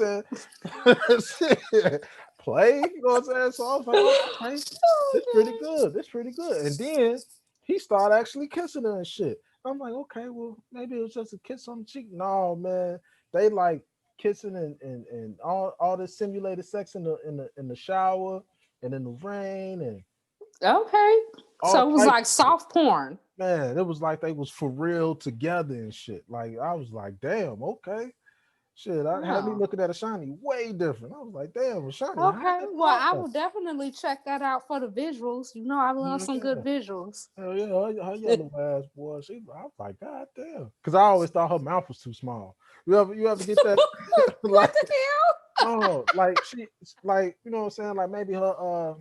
I'm saying? Play. You know what I'm saying? So I was like, oh, okay, this pretty good. This pretty good. And then he started actually kissing her and shit. I'm like, okay, well, maybe it was just a kiss on the cheek. No, man, they like kissing and all this simulated sex in the shower and in the rain and Okay. all So it was type like of shit. soft porn. Man, it was like they was for real together and shit. Like I was like, damn, okay. Shit, I had me Oh. looking at a shiny way different. I was like, damn, Shiny hot Okay. as Well, I motherfucker. will definitely check that out for the visuals. You know, I love Hell some good yeah. visuals. Hell yeah, her yellow ass boy. I was like, God damn. Cause I always thought her mouth was too small. You ever get that What like the hell? no, like she like you know what I'm saying? Like maybe her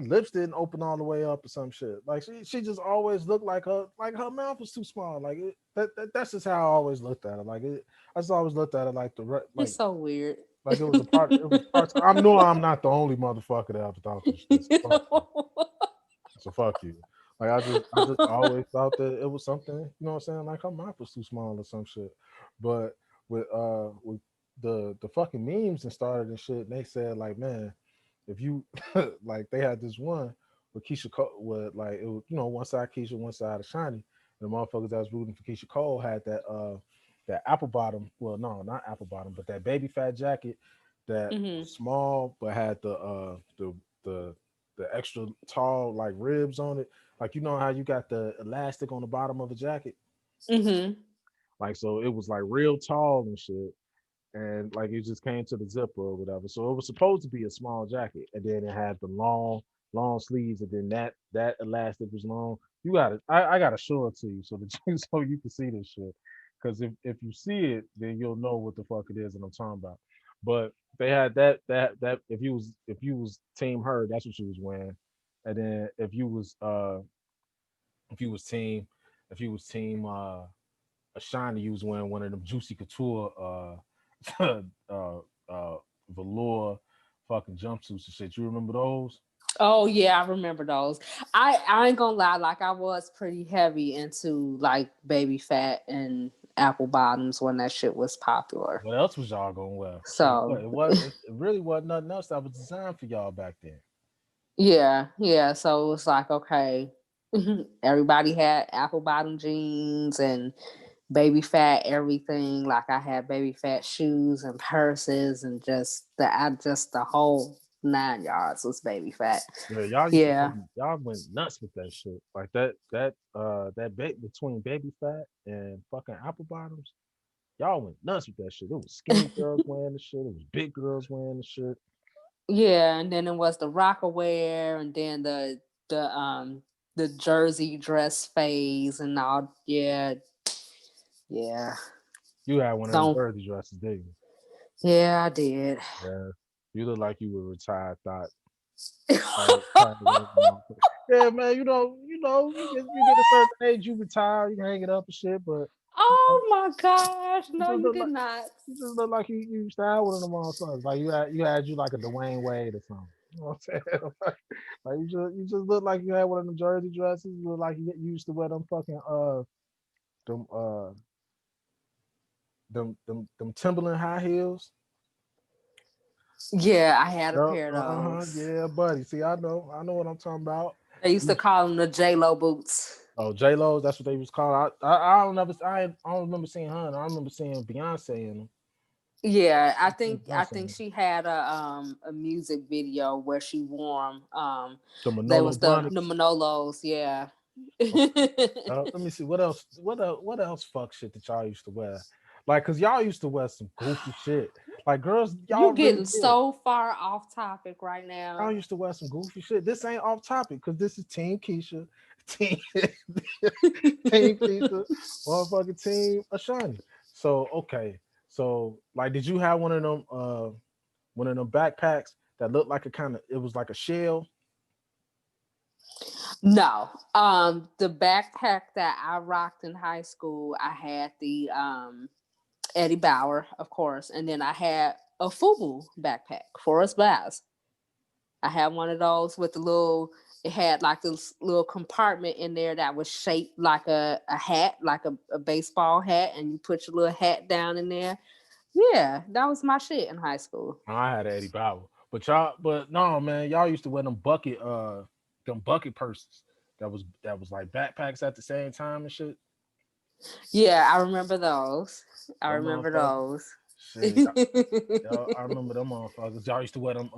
lips didn't open all the way up or some shit. Like she just always looked like her mouth was too small. Like that's just how I always looked at her. I just always looked at her like It's so weird. Like it was a part. It was parts. I know I'm not the only motherfucker that ever thought this shit. So fuck you. So fuck you. Like I just always thought that it was something. You know what I'm saying? Like her mouth was too small or some shit. But with the fucking memes and started and shit, and they said like, man, if you like they had this one with Keisha Cole with like it was, one side Keisha, one side of Shiny. The motherfuckers that was rooting for Keisha Cole had that apple bottom, well no, not apple bottom, but that baby fat jacket that Hmm. was small but had the the extra tall like ribs on it. Like you know how you got the elastic on the bottom of a jacket? Hmm. Like so it was like real tall and shit, and like it just came to the zipper or whatever. So it was supposed to be a small jacket, and then it had the long sleeves, and then that elastic was long. You got it. I gotta show it to you so that so you can see this shit. Because if you see it, then you'll know what the fuck it is that I'm talking about. But they had that if you was Team Her, that's what she was wearing, and then if you was team Ashana, you was wearing one of them Juicy Couture uh uh velour fucking jumpsuits and shit. You remember those? Oh yeah, I remember those. I ain't gonna lie, like I was pretty heavy into like baby fat and apple bottoms when that shit was popular. What else was y'all gonna wear? Shit, So it really wasn't nothing else that was designed for y'all back then. yeah, yeah. So it was like, okay, everybody had apple bottom jeans and baby fat everything. Like I had baby fat shoes and purses and just the whole 9 yards was baby fat. Yeah, y'all used to Yeah. y'all went nuts with that shit. Like between baby fat and fucking apple bottoms, y'all went nuts with that shit. It was skinny girls wearing the shit. It was big girls wearing the shit. Yeah, and then it was the Rockaware, and then the the jersey dress phase, and all. Yeah, yeah. You had one of them Don't. jersey dresses, didn't you? Yeah, I did. Yeah. You look like you were retired thought. Tired of wearing them all. Yeah, man. You get a certain age, you retire, you can hang it up and shit. But you know, Oh my gosh! you No, just you look did like not. you used to have one of them all songs. Like you had you like a Dwayne Wade or something. You know what I'm saying? Like you just look like you had one of them jersey dresses. You look like you used to wear them fucking them them Timberland high heels. Yeah, I had a Yep, pair of those. yeah, buddy. See, I know what I'm talking about. They used to call them the J Lo boots. Oh, J Lo's, that's what they was called. I don't remember seeing her. I remember seeing Beyonce in them. Yeah, I Beyonce in think them. she had a music video where she wore 'em. The They Manolo was the Blahniks. Manolos. Yeah. Let me see what else. What else? Fuck shit that y'all used to wear. Like, cause y'all used to wear some goofy shit. Like girls, y'all You really getting did. so far off topic right Y'all now. used to wear some goofy shit. This ain't off topic, cause this is Team Keisha, Team Team Keisha, motherfucking Team Ashani. So okay, so like, did you have one of them backpacks that looked like a kind of it was like a shell? No. The backpack that I rocked in high school, I had the Eddie Bauer, of course, and then I had a FUBU backpack, Forest Bass. I had one of those with the little. It had like this little compartment in there that was shaped like a hat, like a baseball hat, and you put your little hat down in there. Yeah, that was my shit in high school. I had Eddie Bauer, but no, man, y'all used to wear them bucket purses that was like backpacks at the same time and shit. Yeah, I remember those. I Them remember motherfuckers, those. shit. I remember them motherfuckers. Y'all used to wear them.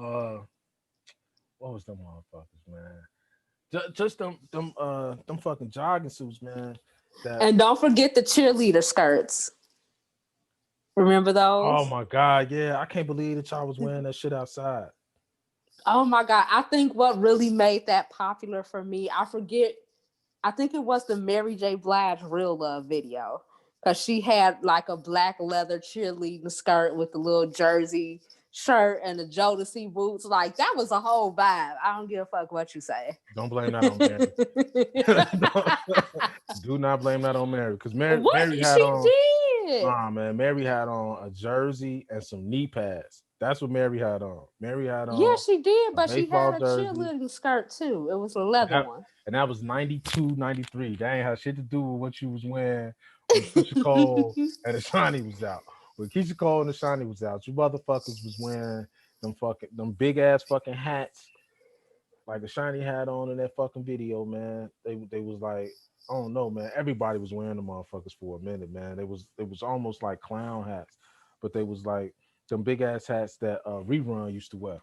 What was them motherfuckers, man? Just them fucking jogging suits, man. That And don't forget the cheerleader skirts. Remember oh those? my god, yeah, I can't believe that y'all was wearing that shit outside. Oh my God. I think what really made that popular for me, I forget, I think it was the Mary J. Blige Real Love video. Because she had like a black leather cheerleading skirt with the little jersey shirt and the Jodeci boots. Like that was a whole vibe. I don't give a fuck what you say. Don't blame that on Mary. Do not blame that on Mary, because What Mary had she on. did? Nah, man, Mary had on a jersey and some knee pads. That's what Mary had on. Mary had Yeah, on she did, a but she had baseball a jersey. cheerleading skirt too. It was a And leather that, one. and that was 92, 93. That ain't had shit to do with what you was wearing when Keisha Cole and Ashani was out. When Keisha Cole and Ashani was out, you motherfuckers was wearing them big ass fucking hats like Ashani had on in that fucking video, man. They was like, I don't know, man. Everybody was wearing the motherfuckers for a minute, man. It was almost like clown hats, but they was like them big ass hats that Rerun used to wear,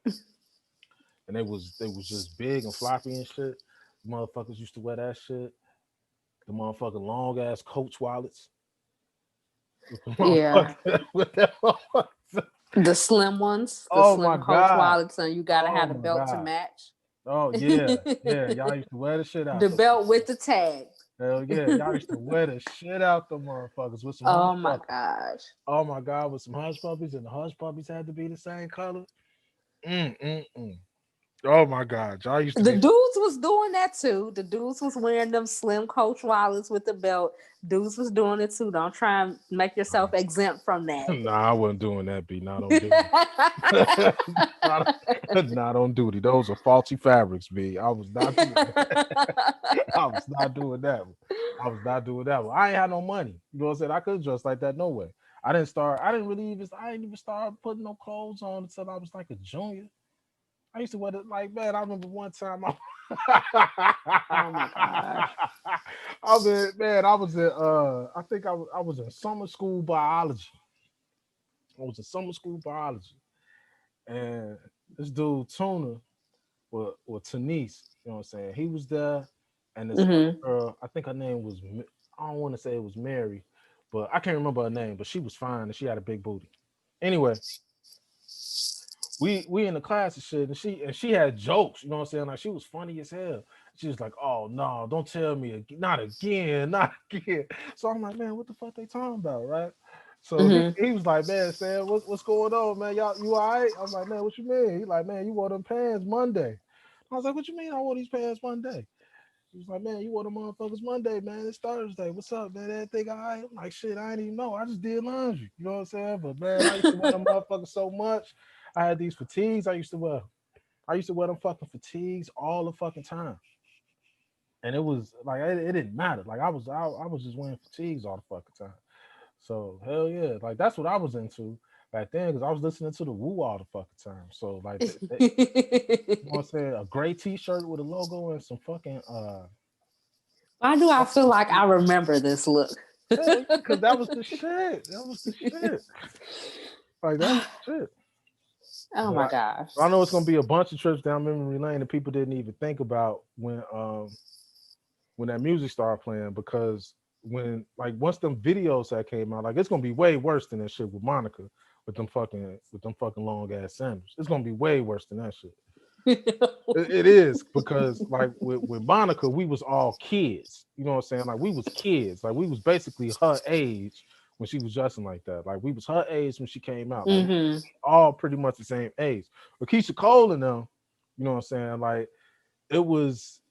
and they was just big and floppy and shit. Motherfuckers used to wear that shit. The motherfucking long ass Coach wallets with the Yeah, motherfucker with that motherfucker. the slim ones, the Oh slim my Coach god. wallets, and you gotta Oh have the my belt to god. match. Oh yeah. Yeah. Y'all used to wear the shit out The them belt with motherfuckers. the tag. Hell yeah. Y'all used to wear the shit out them motherfuckers with some hush Oh my puppies. gosh. Oh my god, with some hush puppies, and the hush puppies had to be the same color. Mm. Oh my god. Y'all used to The be dudes was doing that too. The dudes was wearing them slim Coach wallets with the belt. Dudes was doing it too. Don't try and make yourself exempt from that. Nah, I wasn't doing that, B. Not on duty. not, not on duty. Those are faulty fabrics, B. I was not doing I was not doing that one. I was not doing that one. I ain't had no money. You know what I'm saying? I couldn't dress like that no way. I didn't even start putting no clothes on until I was like a junior. I used to wear it like, man, I remember one time Oh my gosh. I was in I think I was in summer school biology. I was in summer school biology. And this dude, Tuna, or Tanise, you know what I'm saying? He was there, and this other Hmm. girl, I think her name was, I don't want to say it was Mary, but I can't remember her name, but she was fine and she had a big booty. Anyway, we in the class and shit, and she had jokes, you know what I'm saying? Like she was funny as hell. She was like, "Oh no, don't tell me not again, not again." So I'm like, man, what the fuck they talking about, right? So Hmm. he was like, man, Sam, what's going on, man? Y'all, you all right? I'm like, man, what you mean? He like, man, you wore them pants Monday. I was like, what you mean I wore these pants Monday? He was like, man, you wore them motherfuckers Monday, man. It's Thursday. What's up, man? Everything all right? I'm like, shit, I didn't even know. I just did laundry. You know what I'm saying? But man, I used to wear them motherfuckers so much. I had these fatigues I used to wear. I used to wear them fucking fatigues all the fucking time. And it was like it didn't matter. Like I was just wearing fatigues all the fucking time. So hell yeah, like that's what I was into back then because I was listening to the Woo all the fucking time. So like you know what I'm saying, a gray T-shirt with a logo and some fucking Why do I feel like yeah, I remember this look? hell yeah, because that was the shit. That was the shit. Like that was the shit. Oh But my gosh. I know it's gonna be a bunch of trips down memory lane that people didn't even think about when that music started playing because when like once them videos that came out, like it's gonna be way worse than that shit with Monica with them fucking long ass sandals. It's gonna be way worse than that shit. It is because like with Monica, we was all kids. You know what I'm saying? Like we was kids. Like we was basically her age when she was dressing like that. Like we was her age when she came out. Like Hmm. all pretty much the same age. But Keisha Cole and them, you know what I'm saying? Like it was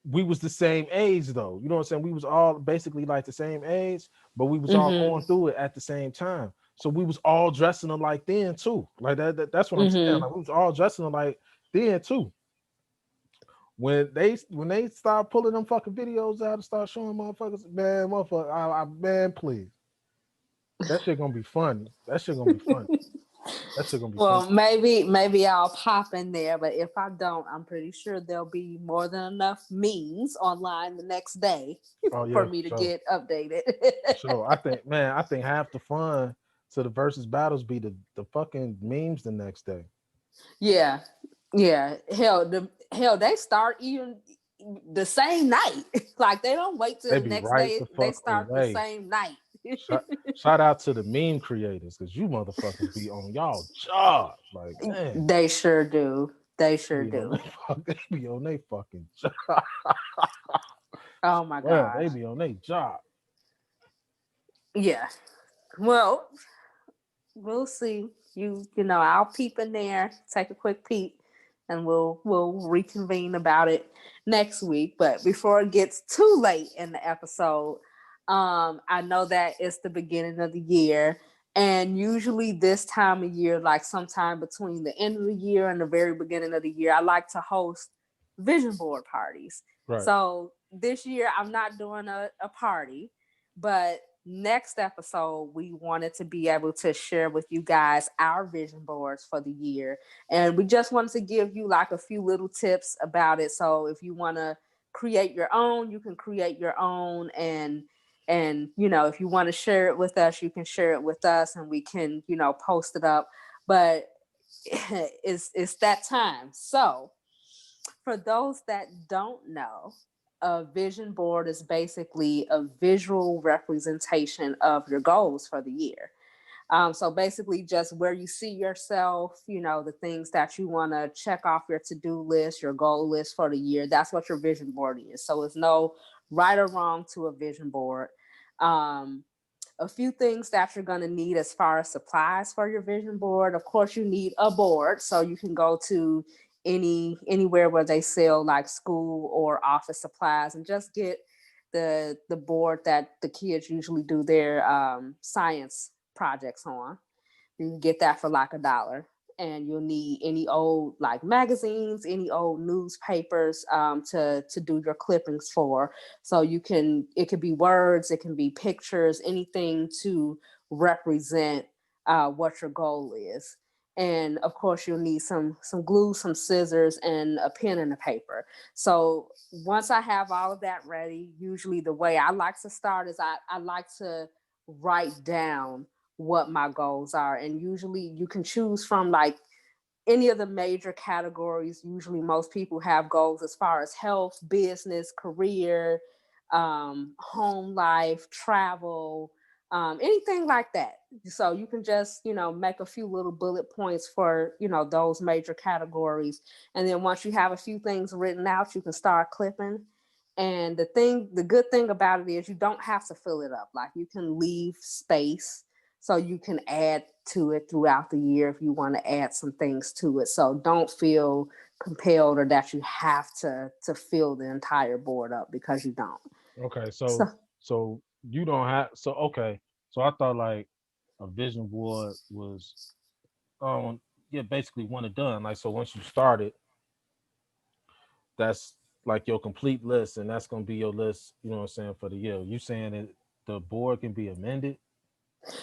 we was the same age though. You know what I'm saying? We was all basically like the same age, but we was all Hmm. going through it at the same time. So we was all dressing alike then too. Like that's what I'm saying. Hmm. Like we was all dressing alike then too. When they start pulling them fucking videos out and start showing motherfuckers, man, motherfucker, man, please. That shit gonna be funny. That shit gonna be funny. That shit gonna be funny. Well, maybe I'll pop in there, but if I don't, I'm pretty sure there'll be more than enough memes online the next day Oh for yeah, me to for get updated. sure. I think half the fun to the versus battles be the fucking memes the next day. Yeah, yeah. Hell, they start even the same night. Like they don't wait till They the be next right day. the They fuck start the away. same night. Shout out to the meme creators because you motherfuckers be on y'all job. Like, man, They sure do. They sure be on do. they be on they fucking job. Oh my Well, they gosh. be on their job. Yeah. Well, we'll see. You know, I'll peep in there, take a quick peep, and we'll reconvene about it next week. But before it gets too late in the episode, I know that it's the beginning of the year, And usually this time of year, like sometime between the end of the year and the very beginning of the year, I like to host vision board parties. Right. So this year I'm not doing a party, but next episode we wanted to be able to share with you guys our vision boards for the year. And we just wanted to give you like a few little tips about it. So if you want to create your own, you can create your own, and if you want to share it with us, you can share it with us and we can post it up. But it's that time. So for those that don't know, a vision board is basically a visual representation of your goals for the year. So basically, just where you see yourself, the things that you want to check off your to do list, your goal list for the year. That's what your vision board is. So it's no right or wrong to a vision board. Um, a few things that you're going to need as far as supplies for your vision board. Of course, you need a board, so you can go to anywhere where they sell like school or office supplies and just get the board that the kids usually do their science projects on. You can get that for like $1. And you'll need any old like magazines, any old newspapers to do your clippings for. So it could be words, it can be pictures, anything to represent what your goal is. And of course, you'll need some glue, some scissors, and a pen and a paper. So once I have all of that ready, usually the way I like to start is I like to write down what my goals are. And usually you can choose from like any of the major categories. Usually most people have goals as far as health, business, career, home life, travel, anything like that. So you can just make a few little bullet points for those major categories. And then once you have a few things written out, you can start clipping. And the good thing about it is you don't have to fill it up. Like, you can leave space so you can add to it throughout the year if you want to add some things to it. So don't feel compelled or that you have to fill the entire board up, because you don't. Okay. So So you don't have. So okay. So I thought like a vision board was yeah, basically one and done. Like, so once you start it, that's like your complete list, and that's gonna be your list. You know what I'm saying, for the year. You saying that the board can be amended?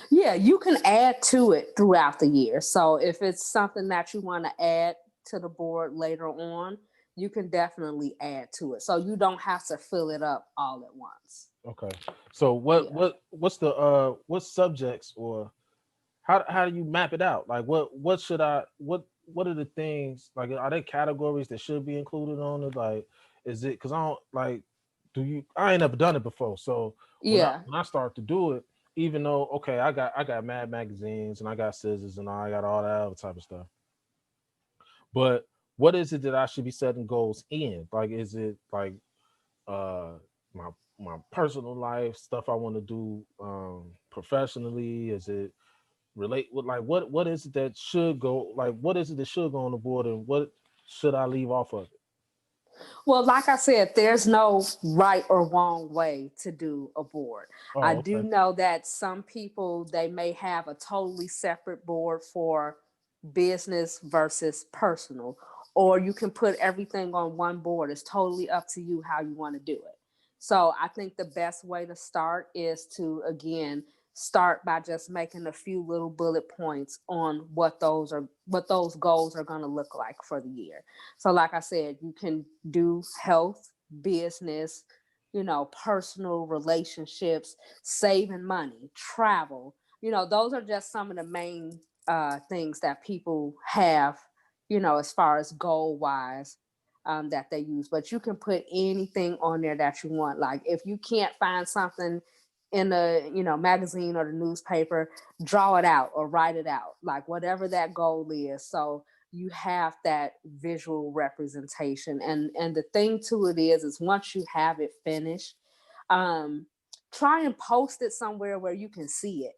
yeah, you can add to it throughout the year. So if it's something that you want to add to the board later on, you can definitely add to it. So you don't have to fill it up all at once. Okay. So Yeah. what's the what subjects, or how do you map it out? Like what should I what are the things, like, are there categories that should be included on it? Like, is it because I don't like, do you, I ain't never done it before. So Yeah. when I start to do it, even though okay, I got mad magazines and I got scissors and I got all that other type of stuff. But what is it that I should be setting goals in? Like, is it like uh my my personal life stuff I want to do professionally? Is it relate with, like, what is it that should go, like, what is it that should go on the board, and what should I leave off of it? Well, like I said, there's no right or wrong way to do a board. I Oh, do okay. know that some people, they may have a totally separate board for business versus personal, or you can put everything on one board. It's totally up to you how you want to do it. So I think the best way to start is to, again, start by just making a few little bullet points on what those goals are going to look like for the year. So like I said, you can do health, business, personal relationships, saving money, travel. Those are just some of the main things that people have, as far as goal wise, that they use. But you can put anything on there that you want. Like, if you can't find something in the magazine or the newspaper, draw it out or write it out, like whatever that goal is. So you have that visual representation. And the thing to it is once you have it finished, um try and post it somewhere where you can see it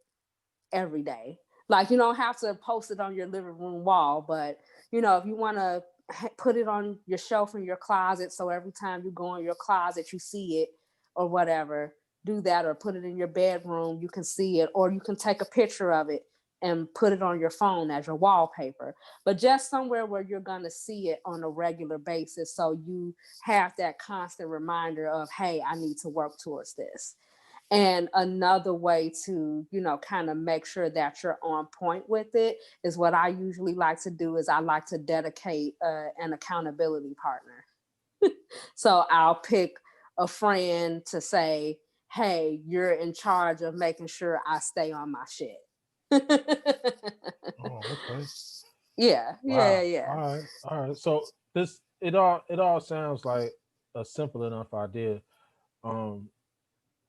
every day. Like, you don't have to post it on your living room wall, but if you want to put it on your shelf in your closet, so every time you go in your closet you see it or whatever, do that, or put it in your bedroom. You can see it, or you can take a picture of it and put it on your phone as your wallpaper, but just somewhere where you're going to see it on a regular basis. So you have that constant reminder of, hey, I need to work towards this. And another way to, kind of make sure that you're on point with it is what I usually like to do is I like to dedicate an accountability partner. So I'll pick a friend to say, hey, you're in charge of making sure I stay on my shit. Oh, okay. Yeah, yeah, Wow. yeah. All right. All right. So this it all sounds like a simple enough idea. Um,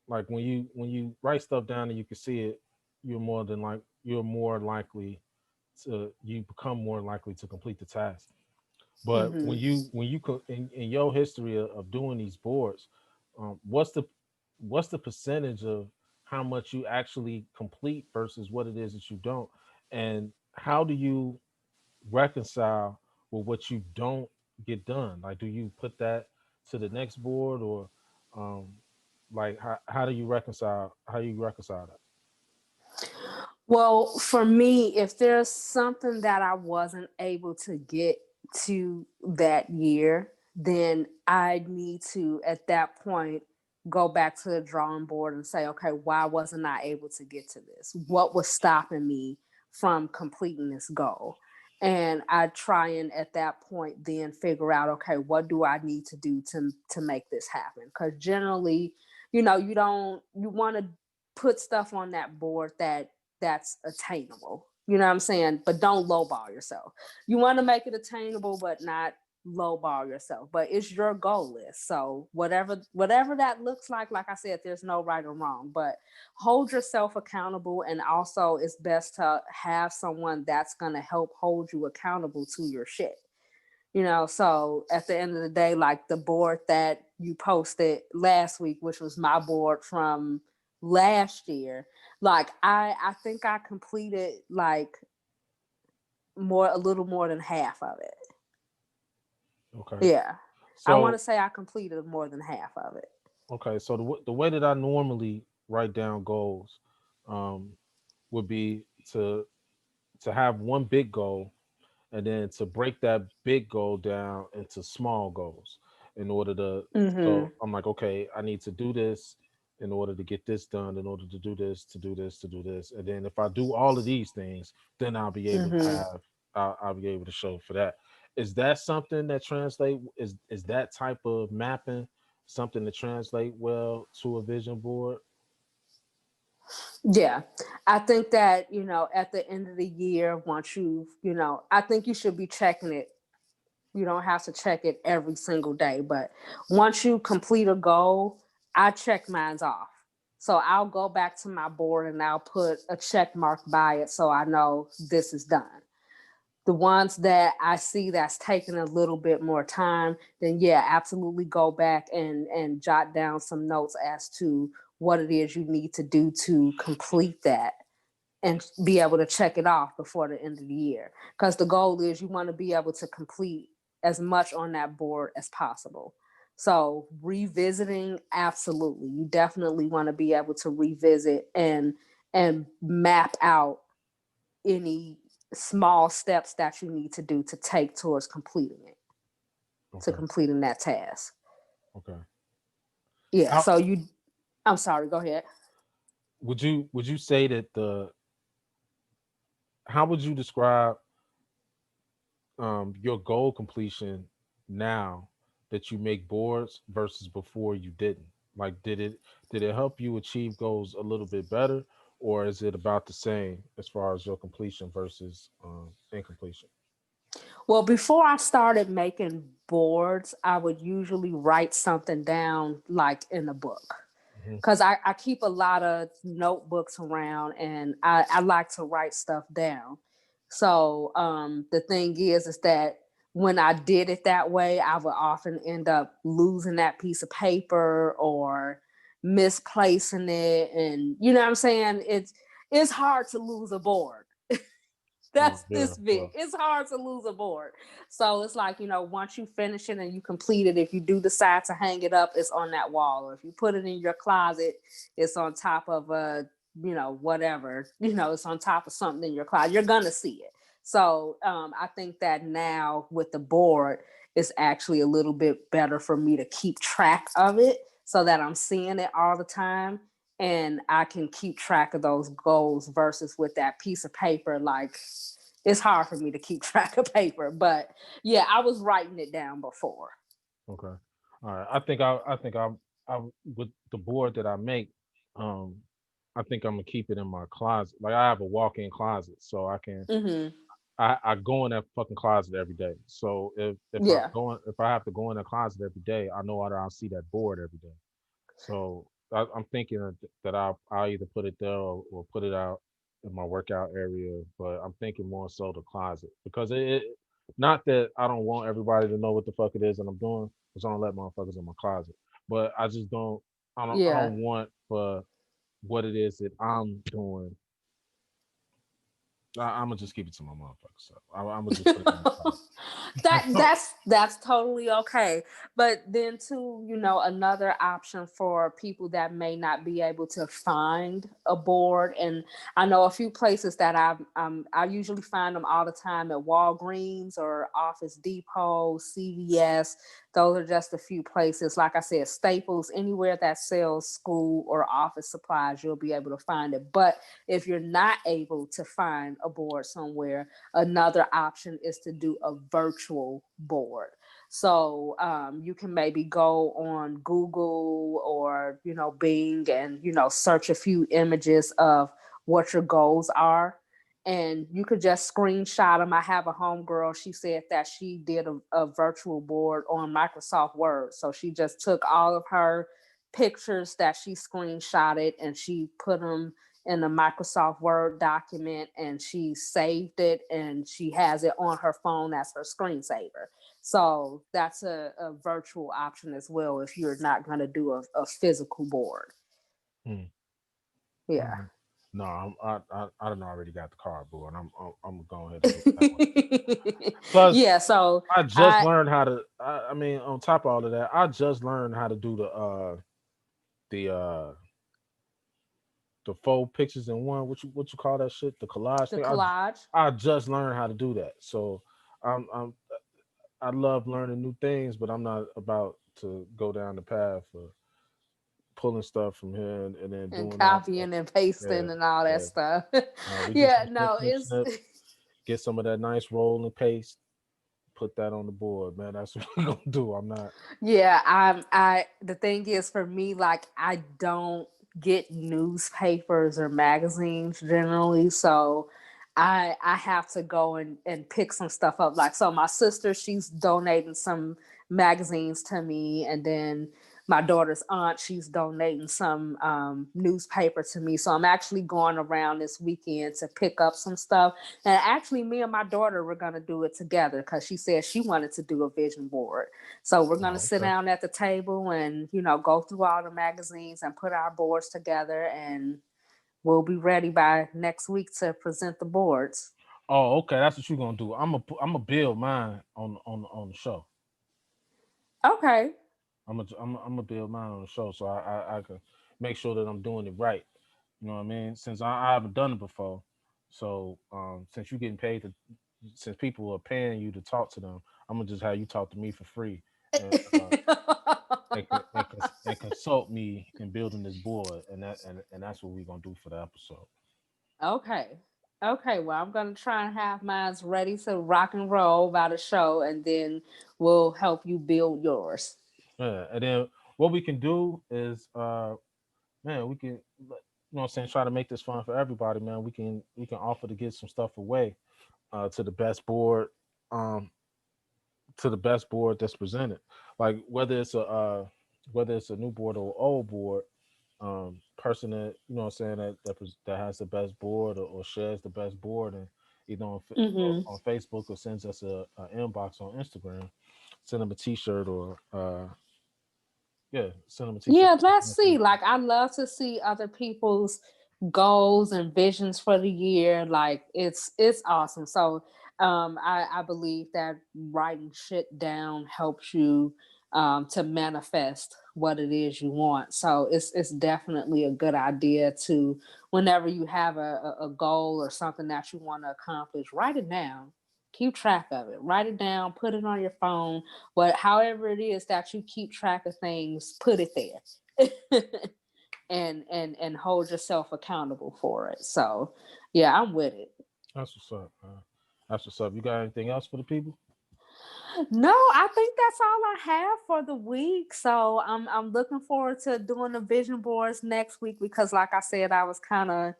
like when you write stuff down and you can see it, you're more likely you become more likely to complete the task. But Hmm. in your history of doing these boards, what's the percentage of how much you actually complete versus what it is that you don't, and how do you reconcile with what you don't get done? Like, do you put that to the next board, or um, like how you reconcile that? Well, for me, if there's something that I wasn't able to get to that year, then I need to, at that point, go back to the drawing board and say, okay, why wasn't I able to get to this? What was stopping me from completing this goal? And I try and at that point then figure out, okay, what do I need to do to make this happen? Because generally, you want to put stuff on that board that's attainable. You know what I'm saying? But don't lowball yourself. You want to make it attainable, but not lowball yourself. But it's your goal list. So whatever that looks like I said, there's no right or wrong. But hold yourself accountable, and also it's best to have someone that's gonna help hold you accountable to your shit. So at the end of the day, like the board that you posted last week, which was my board from last year, like I think I completed like a little more than half of it. Okay. Yeah. I want to So say I completed more than half of it. okay, so the way that I normally write down goals um, would be to to have one big goal, and then to break that big goal down into small goals in order to. Mhm. So I'm like, okay, I need to do this in order to get this done, in order to do this, to do this, to do this, and then if I do all of these things, then I'll be able to Mhm. have, I'll be able to show for that. Is that something that translate? Is that type of mapping something to translate well to a vision board? Yeah. I think that, at the end of the year, once I think you should be checking it. You don't have to check it every single day, but once you complete a goal, I check mine's off. So I'll go back to my board and I'll put a check mark by it so I know this is done. The ones that I see that's taking a little bit more time, then yeah, absolutely go back and jot down some notes as to what it is you need to do to complete that and be able to check it off before the end of the year. Because the goal is you want to be able to complete as much on that board as possible. So revisiting, absolutely. You definitely want to be able to revisit and map out any small steps that you need to do to take towards completing it, to Okay, completing that task. okay. Yeah. How So I'm sorry, go ahead. would you say that the how would you describe your goal completion now that you make boards versus before you didn't? Like, did it help you achieve goals a little bit better, or is it about the same as far as your completion versus incompletion? Well, before I started making boards, I would usually write something down like in a book. Hmm. Because I keep a lot of notebooks around and I like to write stuff down. So the thing is that when I did it that way, I would often end up losing that piece of paper or misplacing it. And you know what I'm saying? It's hard to lose a board. Oh That's yeah, this big. well, It's hard to lose a board. So it's like, once you finish it and you complete it, if you do decide to hang it up, it's on that wall. Or if you put it in your closet, it's on top of whatever, it's on top of something in your closet. You're going to see it. So I think that now with the board, it's actually a little bit better for me to keep track of it so that I'm seeing it all the time and I can keep track of those goals versus with that piece of paper. Like it's hard for me to keep track of paper, but yeah, I was writing it down before. okay, all right. I think I with the board that I make, um, I think I'm gonna keep it in my closet. Like I have a walk-in closet, so Mm-hmm. I go in that fucking closet every day. So Yeah. if I have to go in that closet every day, I know that I'll see that board every day. So I'm thinking that I'll either put it there or put it out in my workout area. But I'm thinking more so the closet because not that I don't want everybody to know what the fuck it is that I'm doing, because I don't let motherfuckers in my closet. But I just don't I Yeah. don't want for what it is that I'm doing. I'm gonna just keep it to my motherfucker. So I'm gonna just put it in my closet. That's totally okay. But then too, another option for people that may not be able to find a board, and I know a few places that I usually find them all the time at Walgreens or Office Depot, CVS. Those are just a few places. Like I said, Staples, anywhere that sells school or office supplies, you'll be able to find it. But if you're not able to find a board somewhere, another option is to do a virtual board. So you can maybe go on Google or Bing and search a few images of what your goals are, and you could just screenshot them. I have a homegirl. She said that she did a virtual board on Microsoft Word. So she just took all of her pictures that she screenshotted and she put them in a Microsoft Word document and she saved it and she has it on her phone as her screensaver. So that's a virtual option as well if you're not going to do a physical board. Hmm. All Yeah. right. No, I don't already got the cardboard. I'm gonna go ahead and do it that way. Plus, Yeah. So I just I, learned how to. I mean, on top of all of that, I just learned how to do the the faux pictures in one. What you call that shit? The collage the thing. collage. I just learned how to do that. So I'm I love learning new things, but I'm not about to go down the path of pulling stuff from here and then And doing that. copying and Yeah, pasting and all that yeah. stuff. No, we just Yeah, gonna snip, no, snip, it's snip. Get some of that nice roll and paste. Put that on the board, man. That's what we're gonna do. I'm not. yeah, I the thing is for me, like I don't get newspapers or magazines generally, so I have to go and pick some stuff up. Like so my sister, she's donating some magazines to me, and then my daughter's aunt, she's donating some newspaper to me. So I'm actually going around this weekend to pick up some stuff. And actually me and my daughter were gonna do it together because she said she wanted to do a vision board. So we're gonna Oh, sit okay. down at the table and go through all the magazines and put our boards together, and we'll be ready by next week to present the boards. Oh, okay. That's what you're gonna do. I'm gonna build mine on the show. Okay. I'm gonna build mine on the show, so I can make sure that I'm doing it right. You know what I mean? Since I haven't done it before, so since you're getting paid to, since people are paying you to talk to them, I'm gonna just have you talk to me for free and and consult me in building this board, and that's what we're gonna do for the episode. Okay. Okay. Well, I'm gonna try and have mine ready to rock and roll by the show, and then we'll help you build yours. Yeah, and then what we can do is, man, we can, what I'm saying, try to make this fun for everybody, man. We can offer to get some stuff away, to the best board, um, to the best board that's presented. Like whether it's a new board or old board, person that what I'm saying that has the best board or shares the best board and either Mm-hmm. on Facebook or sends us a inbox on Instagram, send them a T-shirt or yeah, send them a T-shirt. Yeah, let's see. Like, I love to see other people's goals and visions for the year. Like it's awesome. So I believe that writing shit down helps you to manifest what it is you want. So it's definitely a good idea to, whenever you have a goal or something that you want to accomplish, write it down. Keep track of it. Write it down. Put it on your phone. What, however it is that you keep track of things, put it there. And hold yourself accountable for it. So yeah, I'm with it. That's what's up, man. That's what's up. You got anything else for the people? No, I think that's all I have for the week. So I'm looking forward to doing the vision boards next week, because like I said, I was kind of,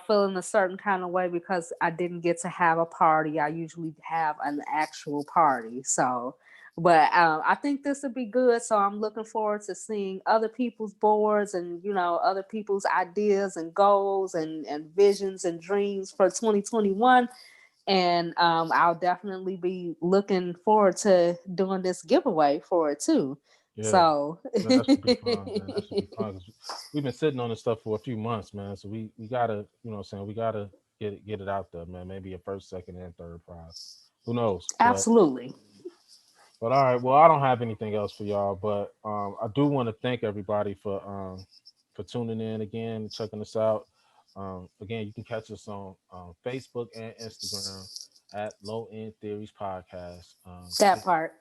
feeling a certain kind of way because I didn't get to have a party. I usually have an actual party. So, but I think this would be good. So I'm looking forward to seeing other people's boards and, other people's ideas and goals and visions and dreams for 2021. And I'll definitely be looking forward to doing this giveaway for it too. Yeah, So, man, that should be fun, man. That should be fun 'cause we've been sitting on this stuff for a few months, man. So we gotta, what I'm saying, we gotta get it out there, man. Maybe a first, second, and third prize. Who knows? absolutely. But all right, well, I don't have anything else for y'all, but I do want to thank everybody for tuning in again, checking us out. Again, you can catch us on Facebook and Instagram at Low End Theories Podcast. That part.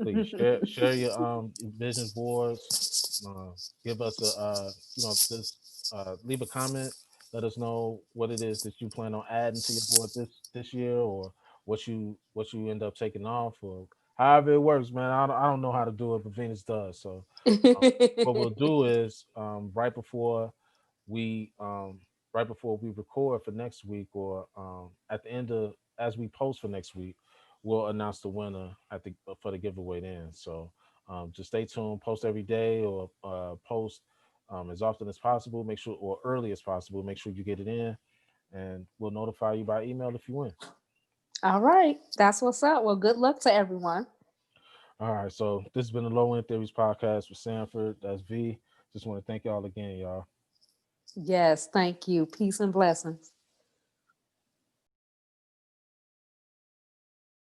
Please share your vision boards. Uh, Give us a just leave a comment. Let us know what it is that you plan on adding to your board this year, or what you end up taking off, or however it works, man. I don't know how to do it, but Venus does. So um, what we'll do is we right before we record for next week, or at the end of as we post for next week, we'll announce the winner at the for the giveaway then. So just stay tuned, post every day, or post as often as possible, make sure, or early as possible, make sure you get it in, and we'll notify you by email if you win. All right. That's what's up. Well, good luck to everyone. All right, so this has been the Low End Theories podcast with Sanford. That's V. Just want to thank y'all again, y'all. Yes. Thank you. Peace and blessings.